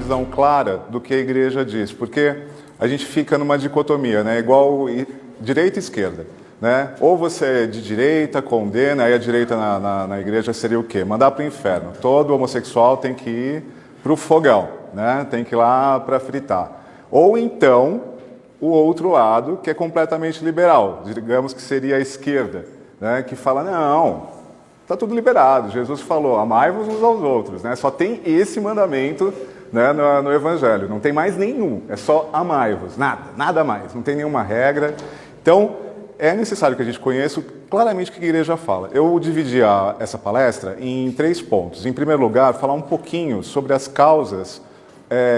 visão clara do que a igreja diz, porque a gente fica numa dicotomia, né? Igual direita e esquerda, né? Ou você é de direita, condena, aí a direita na igreja seria o quê? Mandar para o inferno. Todo homossexual tem que ir para o fogão, né? Tem que ir lá para fritar. Ou então, o outro lado, que é completamente liberal, digamos que seria a esquerda, né? Que fala, não, está tudo liberado, Jesus falou, amai-vos uns aos outros, né? Só tem esse mandamento, né, no Evangelho, não tem mais nenhum, é só amai-vos, nada mais, não tem nenhuma regra. Então, é necessário que a gente conheça claramente o que a igreja fala. Eu dividi essa palestra em 3 pontos. Em primeiro lugar, falar um pouquinho sobre as causas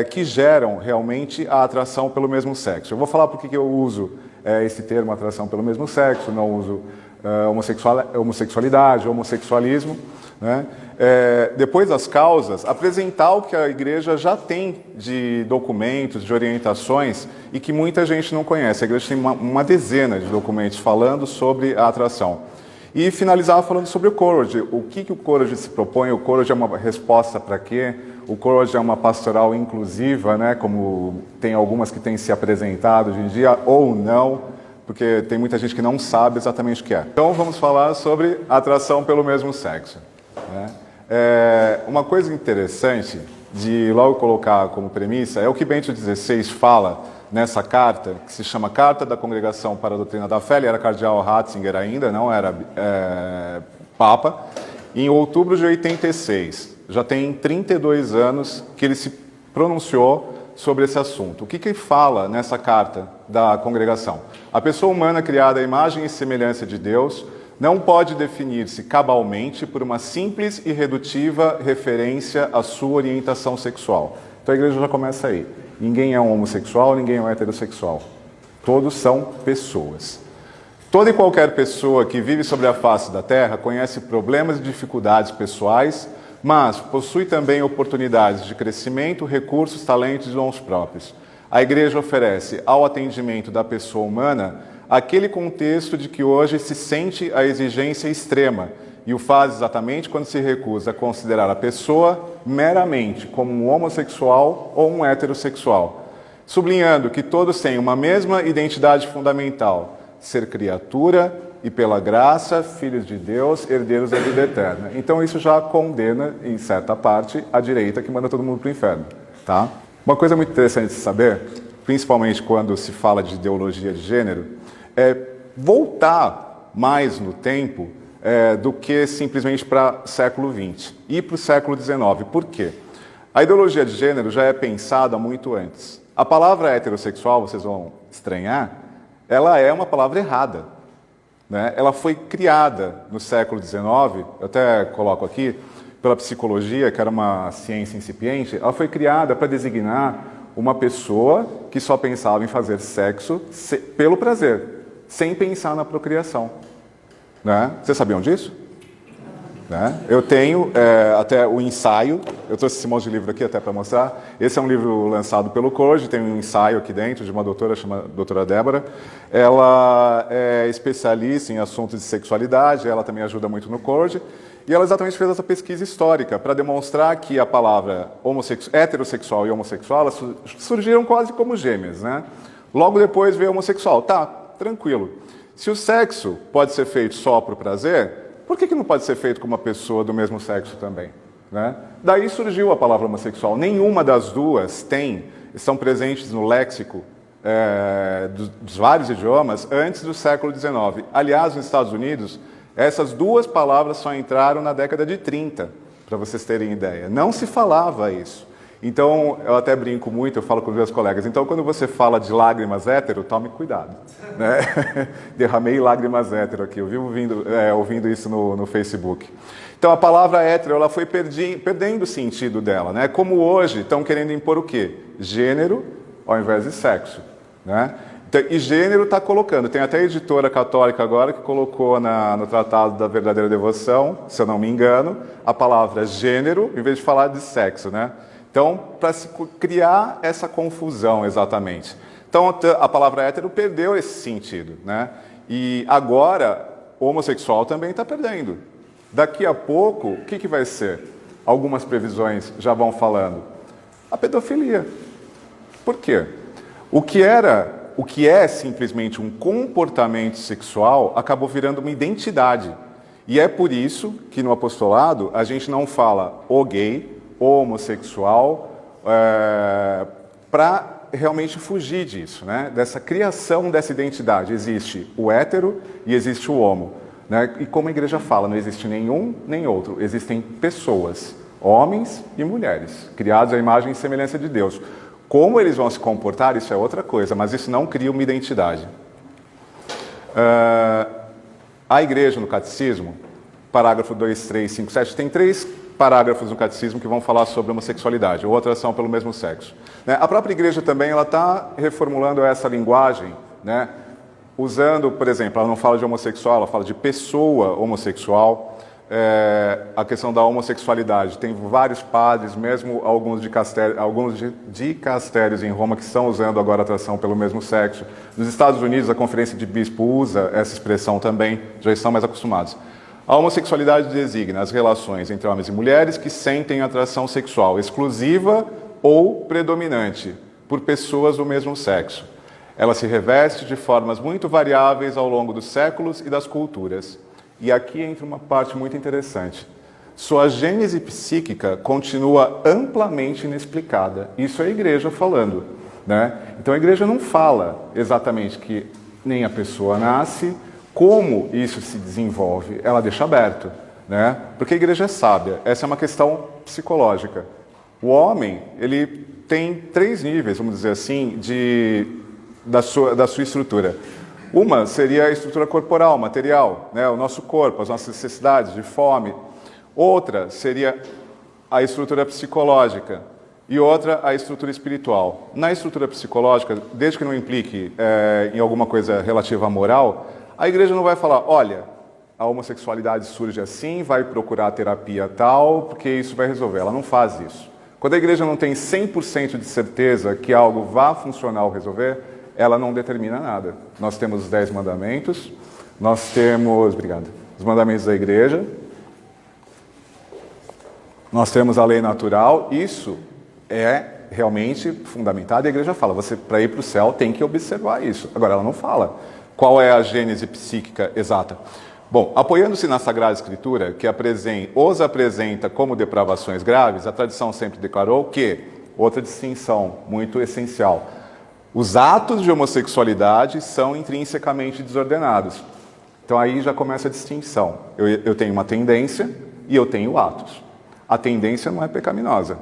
que geram realmente a atração pelo mesmo sexo. Eu vou falar porque eu uso esse termo, atração pelo mesmo sexo, não uso homossexualidade, homossexualismo, né? Depois das causas, apresentar o que a igreja já tem de documentos, de orientações e que muita gente não conhece. A igreja tem uma dezena de documentos falando sobre a atração. E finalizar falando sobre o Courage. O que o Courage se propõe? O Courage é uma resposta para quê? O Courage é uma pastoral inclusiva, né? Como tem algumas que têm se apresentado hoje em dia, ou não, porque tem muita gente que não sabe exatamente o que é. Então vamos falar sobre atração pelo mesmo sexo, né? Uma coisa interessante de logo colocar como premissa é o que Bento XVI fala nessa carta, que se chama Carta da Congregação para a Doutrina da Fé. Ele era cardeal Ratzinger ainda, não era Papa, em outubro de 86. Já tem 32 anos que ele se pronunciou sobre esse assunto. O que ele fala nessa carta da congregação? A pessoa humana criada à imagem e semelhança de Deus não pode definir-se cabalmente por uma simples e redutiva referência à sua orientação sexual. Então a igreja já começa aí. Ninguém é um homossexual, ninguém é um heterossexual. Todos são pessoas. Toda e qualquer pessoa que vive sobre a face da terra conhece problemas e dificuldades pessoais, mas possui também oportunidades de crescimento, recursos, talentos e dons próprios. A igreja oferece ao atendimento da pessoa humana aquele contexto de que hoje se sente a exigência extrema e o faz exatamente quando se recusa a considerar a pessoa meramente como um homossexual ou um heterossexual, sublinhando que todos têm uma mesma identidade fundamental, ser criatura e, pela graça, filhos de Deus, herdeiros da vida eterna. Então isso já condena, em certa parte, a direita que manda todo mundo para o inferno, tá? Uma coisa muito interessante de saber, principalmente quando se fala de ideologia de gênero, é voltar mais no tempo do que simplesmente para o século XX e para o século XIX. Por quê? A ideologia de gênero já é pensada muito antes. A palavra heterossexual, vocês vão estranhar, ela é uma palavra errada, né? Ela foi criada no século XIX, eu até coloco aqui, pela psicologia, que era uma ciência incipiente. Ela foi criada para designar uma pessoa que só pensava em fazer sexo pelo prazer, sem pensar na procriação, né? Vocês sabiam disso? Né? Eu tenho até o ensaio, eu trouxe esse monte de livro aqui até para mostrar. Esse é um livro lançado pelo Courage, tem um ensaio aqui dentro de uma doutora, chama doutora Débora. Ela é especialista em assuntos de sexualidade, ela também ajuda muito no Courage. E ela exatamente fez essa pesquisa histórica para demonstrar que a palavra heterossexual e homossexual elas surgiram quase como gêmeas, né? Logo depois veio homossexual. Tá, tranquilo. Se o sexo pode ser feito só para o prazer, por que não pode ser feito com uma pessoa do mesmo sexo também, né? Daí surgiu a palavra homossexual. Nenhuma das duas estão presentes no léxico dos vários idiomas antes do século XIX. Aliás, nos Estados Unidos, essas duas palavras só entraram na década de 30, para vocês terem ideia. Não se falava isso. Então, eu até brinco muito, eu falo com os meus colegas, então quando você fala de lágrimas hétero, tome cuidado, né? Derramei lágrimas hétero aqui, eu vivo ouvindo isso no Facebook. Então, a palavra hétero, ela foi perdendo o sentido dela, né? Como hoje estão querendo impor o quê? Gênero ao invés de sexo, né? Então, e gênero está colocando, tem até a editora católica agora que colocou no Tratado da Verdadeira Devoção, se eu não me engano, a palavra gênero, em vez de falar de sexo, né? Então, para se criar essa confusão exatamente. Então, a palavra hétero perdeu esse sentido, né? E agora, o homossexual também está perdendo. Daqui a pouco, o que vai ser? Algumas previsões já vão falando. A pedofilia. Por quê? O que é simplesmente um comportamento sexual acabou virando uma identidade. E é por isso que no apostolado a gente não fala o gay, o homossexual, para realmente fugir disso, né? Dessa criação dessa identidade. Existe o hétero e existe o homo. Né? E como a igreja fala, não existe nenhum nem outro. Existem pessoas, homens e mulheres, criados à imagem e semelhança de Deus. Como eles vão se comportar, isso é outra coisa, mas isso não cria uma identidade. A igreja no catecismo, parágrafo 2, 3, 5, 7, tem 3 parágrafos no catecismo que vão falar sobre homossexualidade ou atração pelo mesmo sexo. Né? A própria igreja também está reformulando essa linguagem, né? Usando, por exemplo, ela não fala de homossexual, ela fala de pessoa homossexual. A questão da homossexualidade. Tem vários padres, mesmo alguns dicastérios em Roma, que estão usando agora a atração pelo mesmo sexo. Nos Estados Unidos, a Conferência de Bispo usa essa expressão também, já estão mais acostumados. A homossexualidade designa as relações entre homens e mulheres que sentem atração sexual exclusiva ou predominante por pessoas do mesmo sexo. Ela se reveste de formas muito variáveis ao longo dos séculos e das culturas. E aqui entra uma parte muito interessante. Sua gênese psíquica continua amplamente inexplicada. Isso é a igreja falando, né? Então a igreja não fala exatamente que nem a pessoa nasce, como isso se desenvolve. Ela deixa aberto, né? Porque a igreja é sábia. Essa é uma questão psicológica. O homem, ele tem 3 níveis, vamos dizer assim, da sua estrutura. Uma seria a estrutura corporal, material, né? O nosso corpo, as nossas necessidades de fome. Outra seria a estrutura psicológica e outra a estrutura espiritual. Na estrutura psicológica, desde que não implique em alguma coisa relativa à moral, a igreja não vai falar, olha, a homossexualidade surge assim, vai procurar terapia tal, porque isso vai resolver. Ela não faz isso. Quando a igreja não tem 100% de certeza que algo vá funcionar ou resolver, ela não determina nada. Nós temos os 10 mandamentos, nós temos, os mandamentos da igreja, nós temos a lei natural, isso é realmente fundamentado. A igreja fala, você para ir para o céu tem que observar isso. Agora, ela não fala qual é a gênese psíquica exata. Bom, apoiando-se na Sagrada Escritura, que os apresenta como depravações graves, a tradição sempre declarou que, outra distinção muito essencial, os atos de homossexualidade são intrinsecamente desordenados. Então aí já começa a distinção. Eu tenho uma tendência e eu tenho atos. A tendência não é pecaminosa.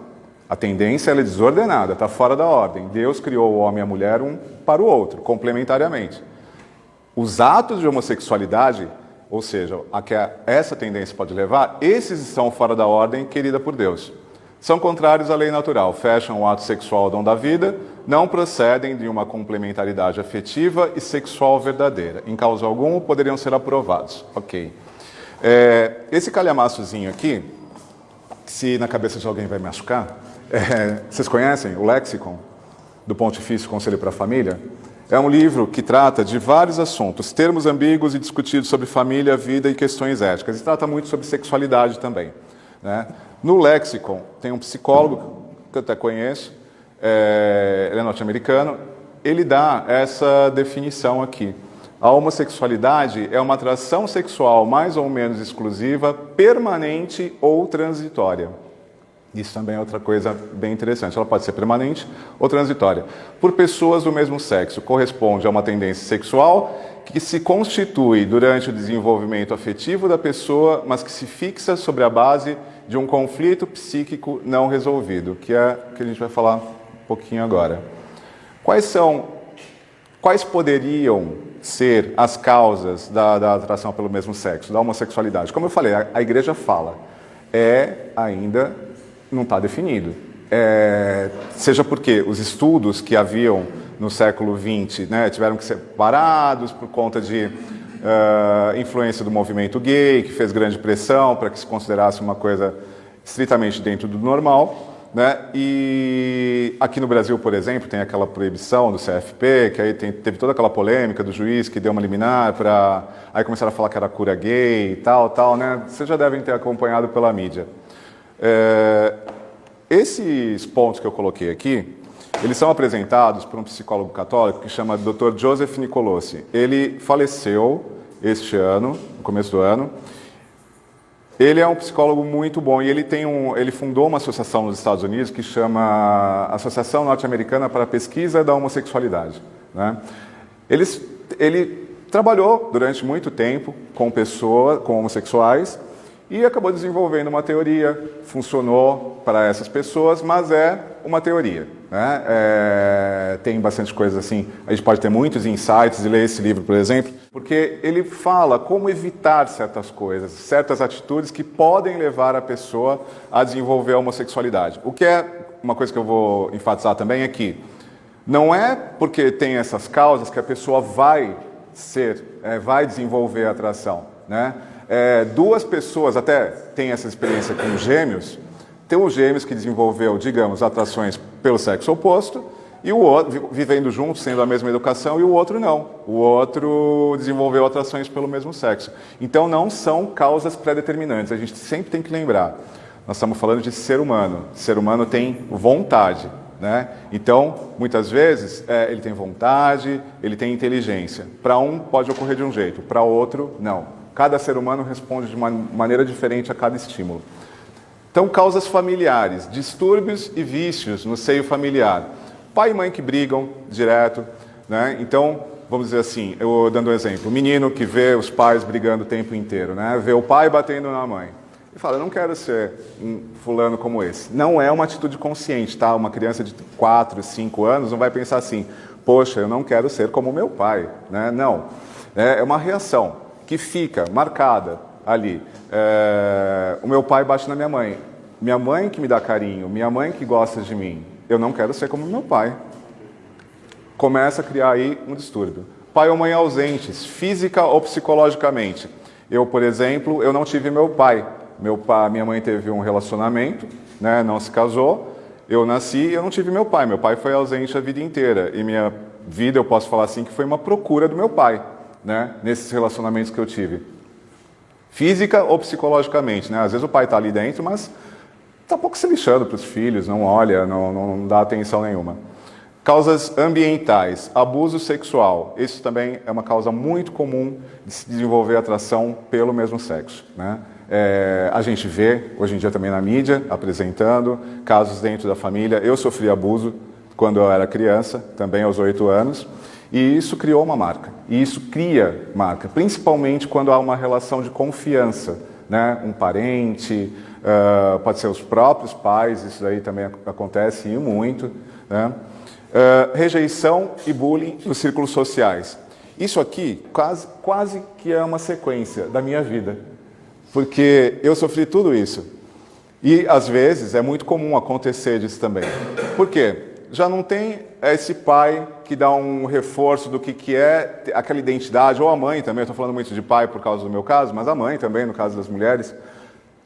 A tendência ela é desordenada, está fora da ordem. Deus criou o homem e a mulher um para o outro, complementariamente. Os atos de homossexualidade, ou seja, a que essa tendência pode levar, esses estão fora da ordem querida por Deus. São contrários à lei natural, fecham o ato sexual ao dom da vida, não procedem de uma complementaridade afetiva e sexual verdadeira. Em causa alguma, poderiam ser aprovados. Ok. Esse calhamaçozinho aqui, se na cabeça de alguém vai machucar, vocês conhecem o Lexicon do Pontifício Conselho para a Família? É um livro que trata de vários assuntos, termos ambíguos e discutidos sobre família, vida e questões éticas. E trata muito sobre sexualidade também, né? No Lexicon, tem um psicólogo, que eu até conheço, ele é norte-americano, ele dá essa definição aqui. A homossexualidade é uma atração sexual mais ou menos exclusiva, permanente ou transitória. Isso também é outra coisa bem interessante. Ela pode ser permanente ou transitória. Por pessoas do mesmo sexo, corresponde a uma tendência sexual que se constitui durante o desenvolvimento afetivo da pessoa, mas que se fixa sobre a base de um conflito psíquico não resolvido, que é o que a gente vai falar um pouquinho agora. Quais poderiam ser as causas da atração pelo mesmo sexo, da homossexualidade? Como eu falei, a igreja fala, ainda não está definido. Seja porque os estudos que haviam no século XX, né, tiveram que ser parados por conta de influência do movimento gay, que fez grande pressão para que se considerasse uma coisa estritamente dentro do normal, né? E aqui no Brasil, por exemplo, tem aquela proibição do CFP, que aí teve toda aquela polêmica do juiz que deu uma liminar para... Aí começaram a falar que era cura gay e tal, né? Vocês já devem ter acompanhado pela mídia. Esses pontos que eu coloquei aqui, eles são apresentados por um psicólogo católico que chama Dr. Joseph Nicolosi. Ele faleceu este ano, no começo do ano. Ele é um psicólogo muito bom e ele fundou uma associação nos Estados Unidos que chama Associação Norte-Americana para a Pesquisa da Homossexualidade, né? Ele trabalhou durante muito tempo com homossexuais e acabou desenvolvendo uma teoria, funcionou para essas pessoas, mas é uma teoria, né? Tem bastante coisa assim, a gente pode ter muitos insights e ler esse livro, por exemplo, porque ele fala como evitar certas coisas, certas atitudes que podem levar a pessoa a desenvolver a homossexualidade. O que é uma coisa que eu vou enfatizar também é que não é porque tem essas causas que a pessoa vai desenvolver a atração, né? Duas pessoas até têm essa experiência com gêmeos. Tem um gêmeos que desenvolveu, digamos, atrações pelo sexo oposto e o outro, vivendo juntos, sendo a mesma educação, e o outro não. O outro desenvolveu atrações pelo mesmo sexo. Então não são causas pré-determinantes, a gente sempre tem que lembrar. Nós estamos falando de ser humano. O ser humano tem vontade, né? Então, muitas vezes, ele tem vontade, ele tem inteligência. Para um pode ocorrer de um jeito, para outro não. Cada ser humano responde de uma maneira diferente a cada estímulo. Então, causas familiares, distúrbios e vícios no seio familiar. Pai e mãe que brigam direto, né? Então, vamos dizer assim, eu dando um exemplo, o menino que vê os pais brigando o tempo inteiro, né? Vê o pai batendo na mãe. E fala, eu não quero ser um fulano como esse. Não é uma atitude consciente, tá? Uma criança de 4, 5 anos não vai pensar assim, poxa, eu não quero ser como meu pai, né? Não. É uma reação que fica marcada ali. O meu pai bate na minha mãe que me dá carinho, minha mãe que gosta de mim, eu não quero ser como meu pai. Começa a criar aí um distúrbio. Pai ou mãe ausentes, física ou psicologicamente. Eu, por exemplo, eu não tive meu pai. Minha mãe teve um relacionamento, né, não se casou, eu nasci e eu não tive meu pai. Meu pai foi ausente a vida inteira. E minha vida, eu posso falar assim, que foi uma procura do meu pai, né, nesses relacionamentos que eu tive. Física ou psicologicamente, né? Às vezes o pai está ali dentro, mas está um pouco se lixando para os filhos, não olha, não dá atenção nenhuma. Causas ambientais, abuso sexual. Isso também é uma causa muito comum de se desenvolver atração pelo mesmo sexo, né? A gente vê, hoje em dia também na mídia, apresentando casos dentro da família. Eu sofri abuso quando eu era criança, também aos 8 anos. E isso criou uma marca, e isso cria marca, principalmente quando há uma relação de confiança, né? Um parente, pode ser os próprios pais, isso daí também acontece e muito, né? Rejeição e bullying nos círculos sociais. Isso aqui quase que é uma sequência da minha vida, porque eu sofri tudo isso. E às vezes é muito comum acontecer disso também. Por quê? Já não tem esse pai que dá um reforço do que é aquela identidade, ou a mãe também, eu estou falando muito de pai por causa do meu caso, mas a mãe também, no caso das mulheres,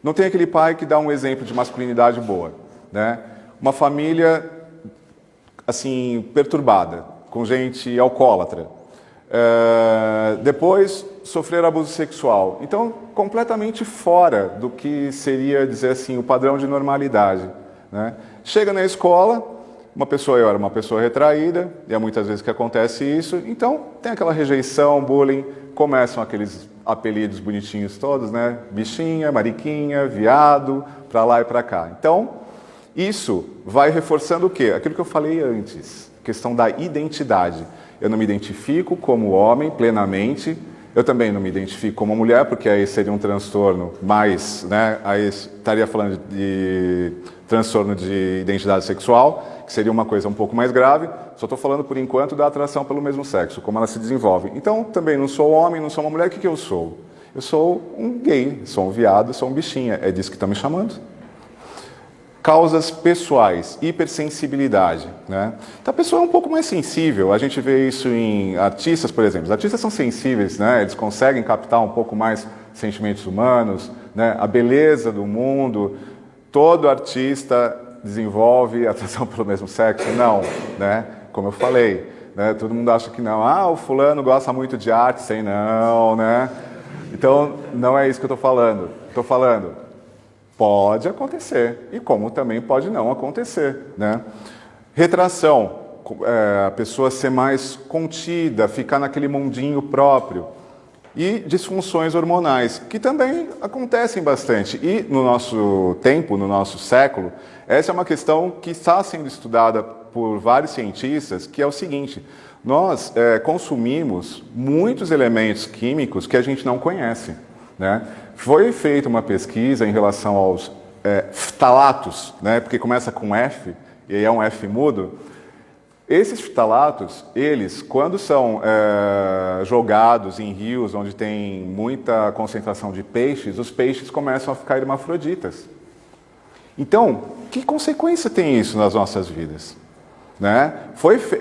não tem aquele pai que dá um exemplo de masculinidade boa, né? Uma família, assim, perturbada, com gente alcoólatra. Depois, sofrer abuso sexual. Então, completamente fora do que seria, dizer assim, o padrão de normalidade, né? Chega na escola... eu era uma pessoa retraída, e é muitas vezes que acontece isso, então tem aquela rejeição, bullying, começam aqueles apelidos bonitinhos todos, né? Bichinha, mariquinha, viado, pra lá e pra cá. Então, isso vai reforçando o quê? Aquilo que eu falei antes, questão da identidade. Eu não me identifico como homem plenamente, eu também não me identifico como mulher, porque aí seria um transtorno mais, né? Aí estaria falando de transtorno de identidade sexual, que seria uma coisa um pouco mais grave. Só estou falando, por enquanto, da atração pelo mesmo sexo, como ela se desenvolve. Então, também não sou homem, não sou uma mulher, o que eu sou? Eu sou um gay, sou um viado, sou um bichinha. É disso que estão me chamando. Causas pessoais, hipersensibilidade, né? Então, a pessoa é um pouco mais sensível. A gente vê isso em artistas, por exemplo. Os artistas são sensíveis, né? Eles conseguem captar um pouco mais sentimentos humanos, né? A beleza do mundo. Todo artista desenvolve atração pelo mesmo sexo? Não, né? Como eu falei, né? Todo mundo acha que não. Ah, o fulano gosta muito de arte, sei não, né? Então, não é isso que eu estou falando. Estou falando Pode acontecer, e como também pode não acontecer, né? Retração, a pessoa ser mais contida, ficar naquele mundinho próprio. E disfunções hormonais, que também acontecem bastante. E no nosso tempo, no nosso século, essa é uma questão que está sendo estudada por vários cientistas, que é o seguinte: nós consumimos muitos elementos químicos que a gente não conhece, né? Foi feita uma pesquisa em relação aos ftalatos, né? Porque começa com F, e aí é um F mudo. Esses ftalatos, eles, quando são jogados em rios onde tem muita concentração de peixes, os peixes começam a ficar hermafroditas. Então, que consequência tem isso nas nossas vidas? Né?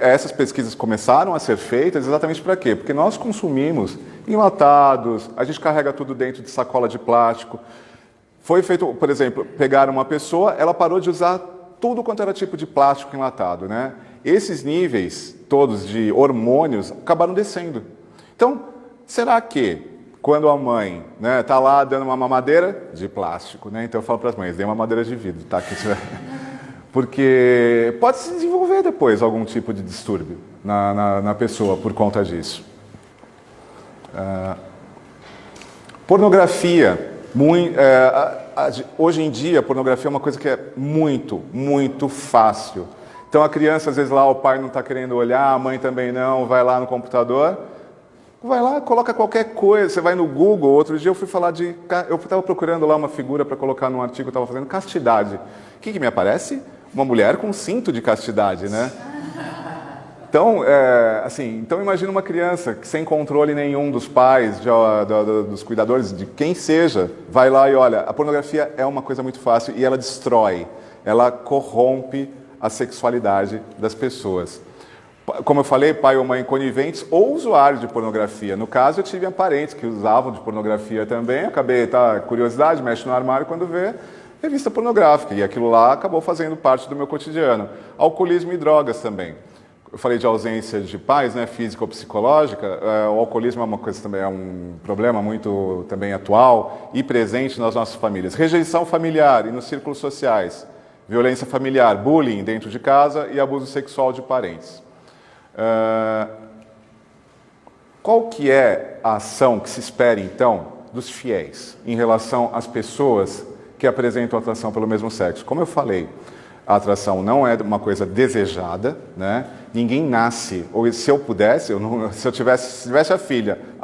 Essas pesquisas começaram a ser feitas exatamente para quê? Porque nós consumimos enlatados, a gente carrega tudo dentro de sacola de plástico. Foi feito, por exemplo, pegaram uma pessoa, ela parou de usar tudo quanto era tipo de plástico enlatado, né? Esses níveis todos de hormônios acabaram descendo. Então, será que quando a mãe está lá dando uma mamadeira de plástico, né? Então eu falo para as mães, dê uma mamadeira de vidro, tá? Porque pode se desenvolver depois algum tipo de distúrbio na pessoa por conta disso. Pornografia. Hoje em dia, a pornografia é uma coisa que é muito, muito fácil. Então a criança, às vezes lá o pai não está querendo olhar, a mãe também não, vai lá no computador, vai lá, coloca qualquer coisa, você vai no Google. Outro dia eu fui falar eu estava procurando lá uma figura para colocar num artigo que eu estava fazendo, castidade. O que me aparece? Uma mulher com cinto de castidade, né? Então, então imagina uma criança que sem controle nenhum dos pais, dos cuidadores, de quem seja, vai lá e olha, a pornografia é uma coisa muito fácil e ela destrói, ela corrompe a sexualidade das pessoas. Como eu falei, pai ou mãe coniventes ou usuários de pornografia. No caso, eu tive parentes que usavam de pornografia também, acabei, curiosidade, mexe no armário quando vê, revista pornográfica, e aquilo lá acabou fazendo parte do meu cotidiano. Alcoolismo e drogas também. Eu falei de ausência de pais, né, física ou psicológica. O alcoolismo é uma coisa também, é um problema muito também atual e presente nas nossas famílias. Rejeição familiar e nos círculos sociais. Violência familiar, bullying dentro de casa e abuso sexual de parentes. Qual que é a ação que se espera, então, dos fiéis em relação às pessoas que apresentam atração pelo mesmo sexo? Como eu falei, a atração não é uma coisa desejada, né? Ninguém nasce, ou se eu pudesse, se tivesse a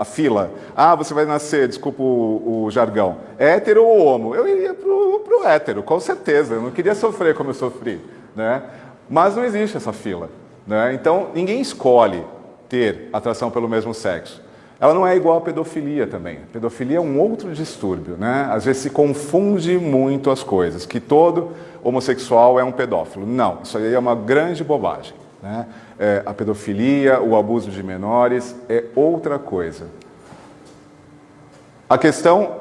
fila, você vai nascer, desculpa o jargão, hétero ou homo, eu iria pro hétero, com certeza, eu não queria sofrer como eu sofri, né? Mas não existe essa fila, né? Então, ninguém escolhe ter atração pelo mesmo sexo. Ela não é igual à pedofilia também. A pedofilia é um outro distúrbio, né? Às vezes se confunde muito as coisas, que todo homossexual é um pedófilo. Não, isso aí é uma grande bobagem, né? A pedofilia, o abuso de menores é outra coisa. A questão,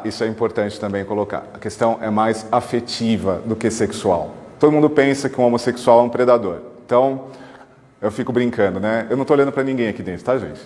isso é importante também colocar, a questão é mais afetiva do que sexual. Todo mundo pensa que um homossexual é um predador. Então, eu fico brincando, né? Eu não estou olhando para ninguém aqui dentro, tá, gente?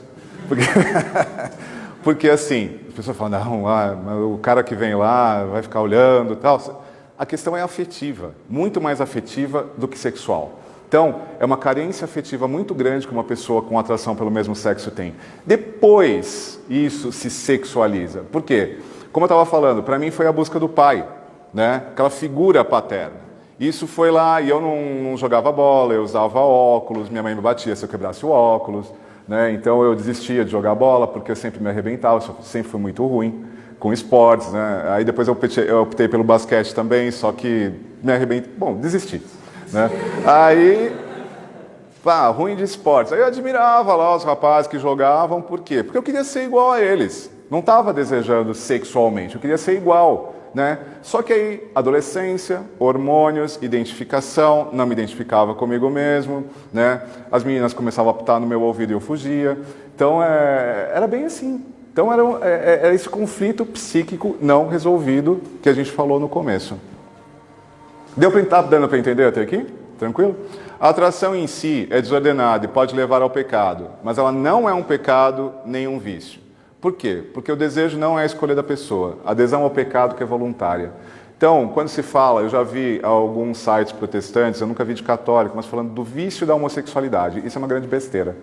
Porque assim, as pessoas falam, não, o cara que vem lá vai ficar olhando e tal. A questão é afetiva, muito mais afetiva do que sexual. Então, é uma carência afetiva muito grande que uma pessoa com atração pelo mesmo sexo tem. Depois, isso se sexualiza. Por quê? Como eu estava falando, para mim foi a busca do pai, né? Aquela figura paterna. Isso foi lá, e eu não jogava bola, eu usava óculos, minha mãe me batia se eu quebrasse o óculos, né? Então eu desistia de jogar bola porque eu sempre me arrebentava, eu sempre fui muito ruim com esportes, né? Aí depois eu optei pelo basquete também, só que me arrebentei, desisti, né? Aí, ruim de esportes. Aí eu admirava lá os rapazes que jogavam, por quê? Porque eu queria ser igual a eles, não estava desejando sexualmente, eu queria ser igual, né? Só que aí, adolescência, hormônios, identificação, não me identificava comigo mesmo, né? As meninas começavam a apitar no meu ouvido e eu fugia. Então, era bem assim. Então, era esse conflito psíquico não resolvido que a gente falou no começo. Tá dando para entender até aqui? Tranquilo? A atração em si é desordenada e pode levar ao pecado, mas ela não é um pecado nem um vício. Por quê? Porque o desejo não é a escolha da pessoa. A adesão ao pecado que é voluntária. Então, quando se fala, eu já vi alguns sites protestantes, eu nunca vi de católico, mas falando do vício da homossexualidade. Isso é uma grande besteira,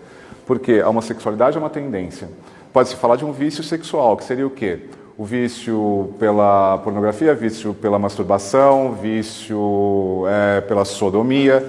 porque a homossexualidade é uma tendência. Pode-se falar de um vício sexual, que seria o quê? O vício pela pornografia, vício pela masturbação, vício pela sodomia,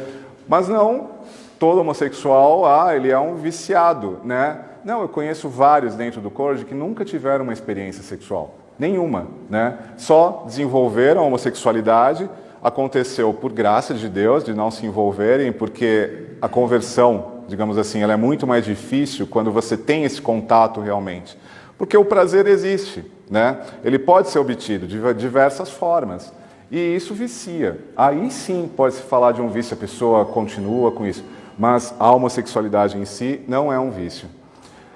mas não todo homossexual, ele é um viciado, né? Não, eu conheço vários dentro do Corde que nunca tiveram uma experiência sexual. Nenhuma, né? Só desenvolveram a homossexualidade, aconteceu por graça de Deus, de não se envolverem, porque a conversão, digamos assim, ela é muito mais difícil quando você tem esse contato realmente. Porque o prazer existe, né? Ele pode ser obtido de diversas formas. E isso vicia. Aí sim pode-se falar de um vício, a pessoa continua com isso. Mas a homossexualidade em si não é um vício.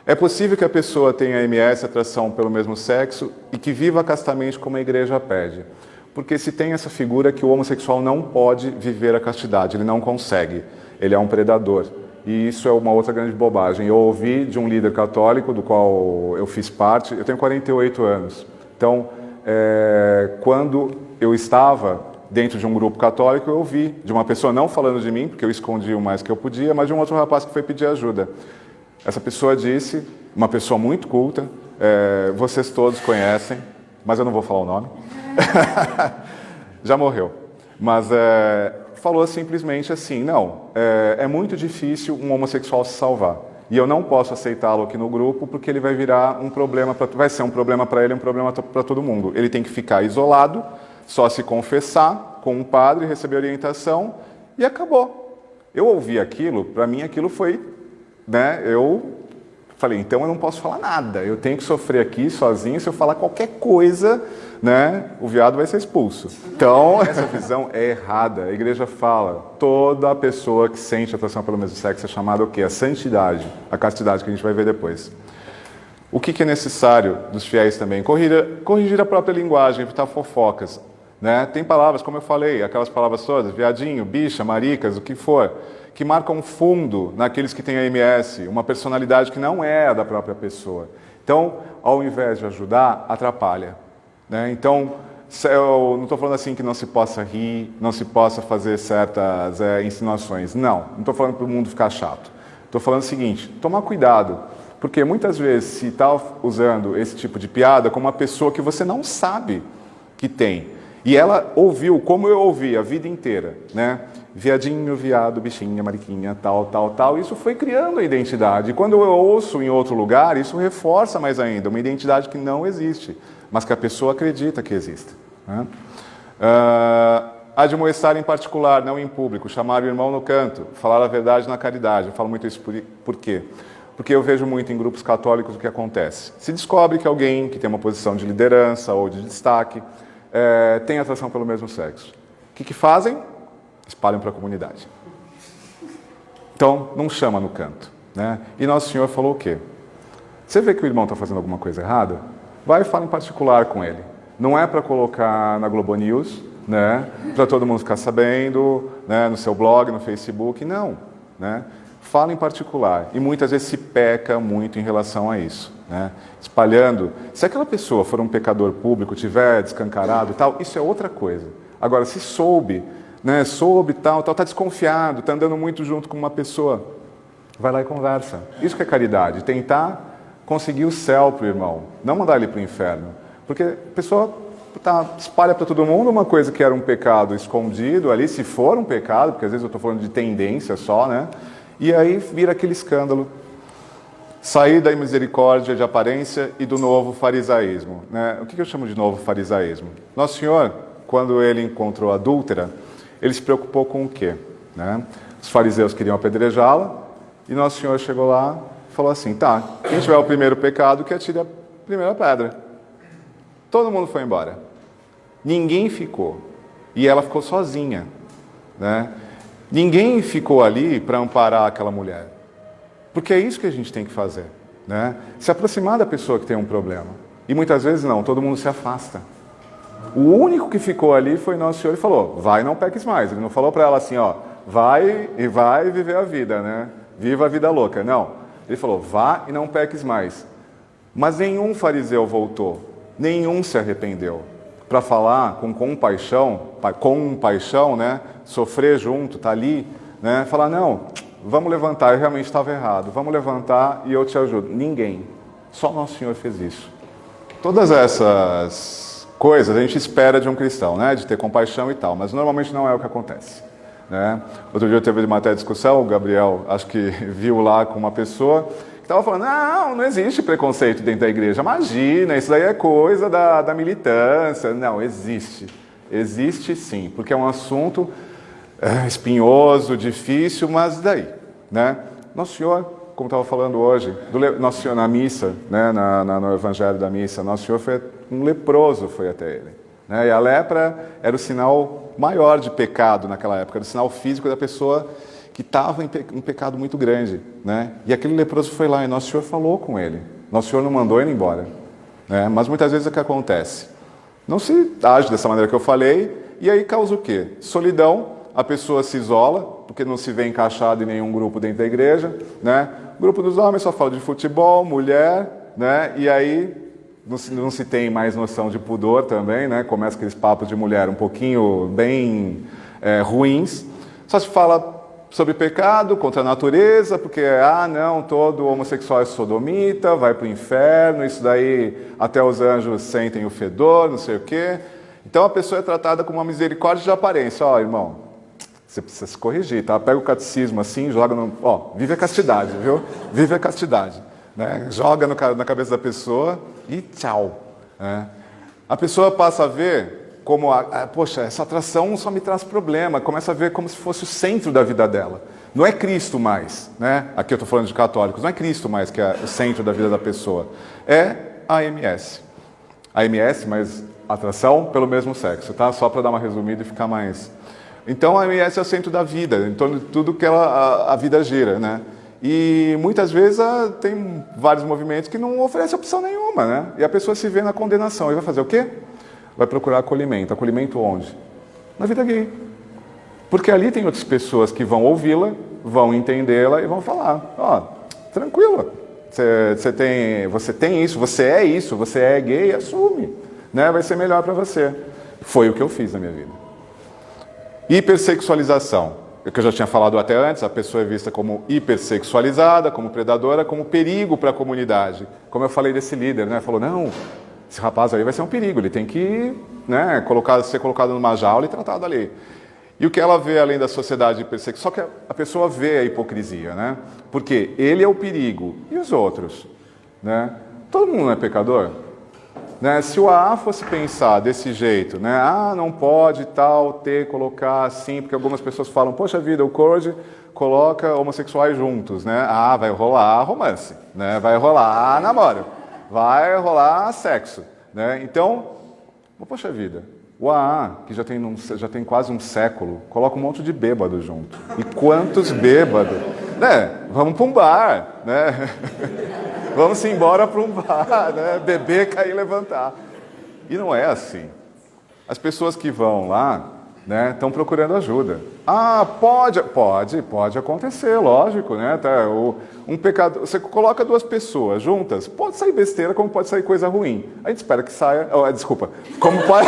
É possível que a pessoa tenha MS, atração pelo mesmo sexo, e que viva castamente como a igreja pede. Porque se tem essa figura que o homossexual não pode viver a castidade, ele não consegue, ele é um predador. E isso é uma outra grande bobagem. Eu ouvi de um líder católico, do qual eu fiz parte, eu tenho 48 anos. Então, quando eu estava dentro de um grupo católico, eu ouvi de uma pessoa, não falando de mim, porque eu escondi o mais que eu podia, mas de um outro rapaz que foi pedir ajuda. Essa pessoa disse, uma pessoa muito culta, vocês todos conhecem, mas eu não vou falar o nome, já morreu, mas falou simplesmente assim, não, é muito difícil um homossexual se salvar, e eu não posso aceitá-lo aqui no grupo, porque ele vai virar um problema, vai ser um problema para ele, um problema para todo mundo. Ele tem que ficar isolado, só se confessar com um padre, receber orientação, e acabou. Eu ouvi aquilo, para mim aquilo foi... eu falei, então eu não posso falar nada, eu tenho que sofrer aqui sozinho, se eu falar qualquer coisa, o viado vai ser expulso. Então, essa visão é errada. A igreja fala, toda pessoa que sente atração pelo mesmo sexo é chamada o quê? A santidade, a castidade, que a gente vai ver depois. O que é necessário dos fiéis também? Corrigir a própria linguagem, evitar fofocas. Tem palavras, como eu falei, aquelas palavras todas, viadinho, bicha, maricas, o que for, que marcam fundo naqueles que têm a MS, uma personalidade que não é a da própria pessoa. Então, ao invés de ajudar, atrapalha. Então, eu não estou falando assim que não se possa rir, não se possa fazer certas insinuações. Não estou falando para o mundo ficar chato. Estou falando o seguinte, tomar cuidado, porque muitas vezes se está usando esse tipo de piada com uma pessoa que você não sabe que tem. E ela ouviu, como eu ouvi a vida inteira, viadinho, viado, bichinha, mariquinha, tal, tal, tal. Isso foi criando a identidade. E quando eu ouço em outro lugar, isso reforça mais ainda uma identidade que não existe, mas que a pessoa acredita que existe. Admoestar em particular, não em público, chamar o irmão no canto, falar a verdade na caridade. Eu falo muito isso por quê? Porque eu vejo muito em grupos católicos o que acontece. Se descobre que alguém que tem uma posição de liderança ou de destaque tem atração pelo mesmo sexo. O que fazem? Espalham para a comunidade. Então, não chama no canto. E Nosso Senhor falou o quê? Você vê que o irmão está fazendo alguma coisa errada? Vai e fala em particular com ele. Não é para colocar na Globo News, para todo mundo ficar sabendo, no seu blog, no Facebook, não. Fala em particular. E muitas vezes se peca muito em relação a isso. Espalhando. Se aquela pessoa for um pecador público, tiver descancarado e tal, isso é outra coisa. Agora, se soube tal, está desconfiado, está andando muito junto com uma pessoa, vai lá e conversa. Isso que é caridade, tentar conseguir o céu para o irmão, não mandar ele para o inferno. Porque a pessoa espalha para todo mundo uma coisa que era um pecado escondido ali, se for um pecado, porque às vezes eu estou falando de tendência só, e aí vira aquele escândalo. Sair da misericórdia de aparência e do novo farisaísmo. O que eu chamo de novo farisaísmo? Nosso Senhor, quando ele encontrou a adúltera, ele se preocupou com o quê? Os fariseus queriam apedrejá-la, e Nosso Senhor chegou lá e falou assim, quem tiver o primeiro pecado, que atire a primeira pedra. Todo mundo foi embora. Ninguém ficou. E ela ficou sozinha. Ninguém ficou ali para amparar aquela mulher. Porque é isso que a gente tem que fazer. Se aproximar da pessoa que tem um problema. E muitas vezes não, todo mundo se afasta. O único que ficou ali foi Nosso Senhor e falou, vai e não peques mais. Ele não falou para ela assim, vai e vai viver a vida, Viva a vida louca. Não. Ele falou, vá e não peques mais. Mas nenhum fariseu voltou. Nenhum se arrependeu. para falar com compaixão, né? Sofrer junto, tá ali, né? Falar, não, vamos levantar, eu realmente estava errado, vamos levantar e eu te ajudo. Ninguém, só Nosso Senhor fez isso. Todas essas coisas a gente espera de um cristão, né? De ter compaixão e tal, mas normalmente não é o que acontece, né? Outro dia eu teve uma até discussão, o Gabriel, acho que viu lá com uma pessoa que estava falando, não existe preconceito dentro da igreja, imagina, isso daí é coisa da militância. Não, existe sim, porque é um assunto espinhoso, difícil, mas daí, né? Nosso Senhor, como estava falando hoje, Nosso Senhor na missa, né, no Evangelho da missa, Nosso Senhor foi um leproso, foi até ele, né? E a lepra era o sinal maior de pecado naquela época, era o sinal físico da pessoa que estava em pecado muito grande, né? E aquele leproso foi lá e Nosso Senhor falou com ele. Nosso Senhor não mandou ele embora, né? Mas muitas vezes é o que acontece. Não se age dessa maneira que eu falei, e aí causa o quê? Solidão, a pessoa se isola, porque não se vê encaixado em nenhum grupo dentro da igreja, né? O grupo dos homens só fala de futebol, mulher, né? E aí não se tem mais noção de pudor também, né? Começa aqueles papos de mulher um pouquinho bem ruins. Só se fala sobre pecado, contra a natureza, porque, não, todo homossexual é sodomita, vai para o inferno, isso daí até os anjos sentem o fedor, não sei o quê. Então a pessoa é tratada com uma misericórdia de aparência. Ó, irmão, você precisa se corrigir, tá? Pega o catecismo assim, joga no... vive a castidade, viu? Vive a castidade, né? Joga na cabeça da pessoa e tchau, né? A pessoa passa a ver como, poxa, essa atração só me traz problema, começa a ver como se fosse o centro da vida dela. Não é Cristo mais, né? Aqui eu estou falando de católicos, não é Cristo mais que é o centro da vida da pessoa. É a AMS. AMS, mas atração pelo mesmo sexo, tá? Só para dar uma resumida e ficar mais... Então a AMS é o centro da vida, em torno de tudo que a vida gira, né? E muitas vezes tem vários movimentos que não oferecem opção nenhuma, né? E a pessoa se vê na condenação e vai fazer o quê? Vai procurar acolhimento. Acolhimento onde? Na vida gay. Porque ali tem outras pessoas que vão ouvi-la, vão entendê-la e vão falar, tranquilo, você tem isso, você é gay, assume, né? Vai ser melhor para você. Foi o que eu fiz na minha vida. Hipersexualização. O que eu já tinha falado até antes, a pessoa é vista como hipersexualizada, como predadora, como perigo para a comunidade. Como eu falei desse líder, né? Falou, não, esse rapaz aí vai ser um perigo, ele tem que, né, ser colocado numa jaula e tratado ali. E o que ela vê além da sociedade hipersexual? Só que a pessoa vê a hipocrisia, né? Porque ele é o perigo, e os outros? Né? Todo mundo não é pecador? Né? Se o AA fosse pensar desse jeito, né? Não pode colocar assim, porque algumas pessoas falam, poxa vida, o Code coloca homossexuais juntos, né? Vai rolar romance, né? Vai rolar namoro, vai rolar sexo, né? Então, poxa vida, o AA, que já tem quase um século, coloca um monte de bêbado junto. E quantos bêbados? Né? Vamos para um bar, né? Vamos embora para um bar, né? Beber, cair e levantar. E não é assim. As pessoas que vão lá, né, estão procurando ajuda. Pode acontecer, lógico, né? Um pecado, você coloca duas pessoas juntas, pode sair besteira, como pode sair coisa ruim. A gente espera que saia... como pode...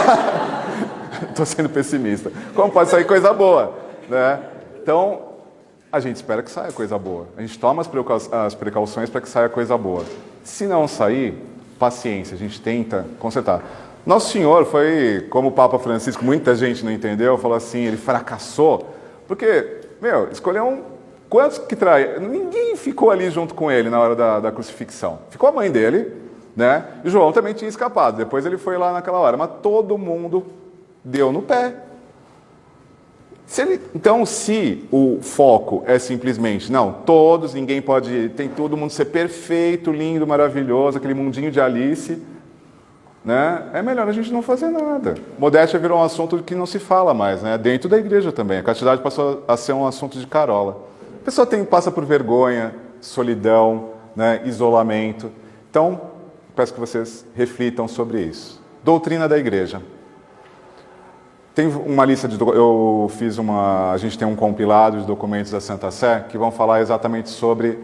Estou sendo pessimista. Como pode sair coisa boa, né? Então, a gente espera que saia coisa boa. A gente toma as precauções para que saia coisa boa. Se não sair, paciência, a gente tenta consertar. Nosso Senhor foi, como o Papa Francisco, muita gente não entendeu, falou assim, ele fracassou, porque, escolheu quantos que traíram? Ninguém ficou ali junto com ele na hora da crucifixão. Ficou a mãe dele, né? E João também tinha escapado, depois ele foi lá naquela hora, mas todo mundo deu no pé. Então, se o foco é simplesmente, tem todo mundo ser perfeito, lindo, maravilhoso, aquele mundinho de Alice, né? É melhor a gente não fazer nada. Modéstia virou um assunto que não se fala mais, né? Dentro da igreja também. A castidade passou a ser um assunto de carola. A pessoa passa por vergonha, solidão, né? Isolamento. Então, peço que vocês reflitam sobre isso. Doutrina da igreja. Tem uma lista a gente tem um compilado de documentos da Santa Sé que vão falar exatamente sobre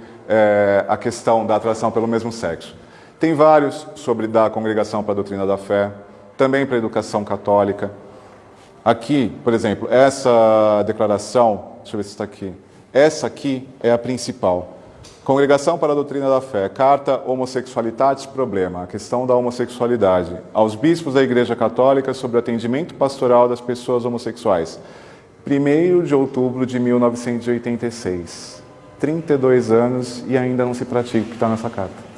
a questão da atração pelo mesmo sexo. Tem vários sobre da Congregação para a Doutrina da Fé, também para a educação católica. Aqui, por exemplo, essa declaração, deixa eu ver se está aqui. Essa aqui é a principal. Congregação para a Doutrina da Fé, Carta Homossexualitatis Problema, a questão da homossexualidade, aos bispos da Igreja Católica sobre o atendimento pastoral das pessoas homossexuais. 1º de outubro de 1986. 32 anos e ainda não se pratica o que está nessa carta.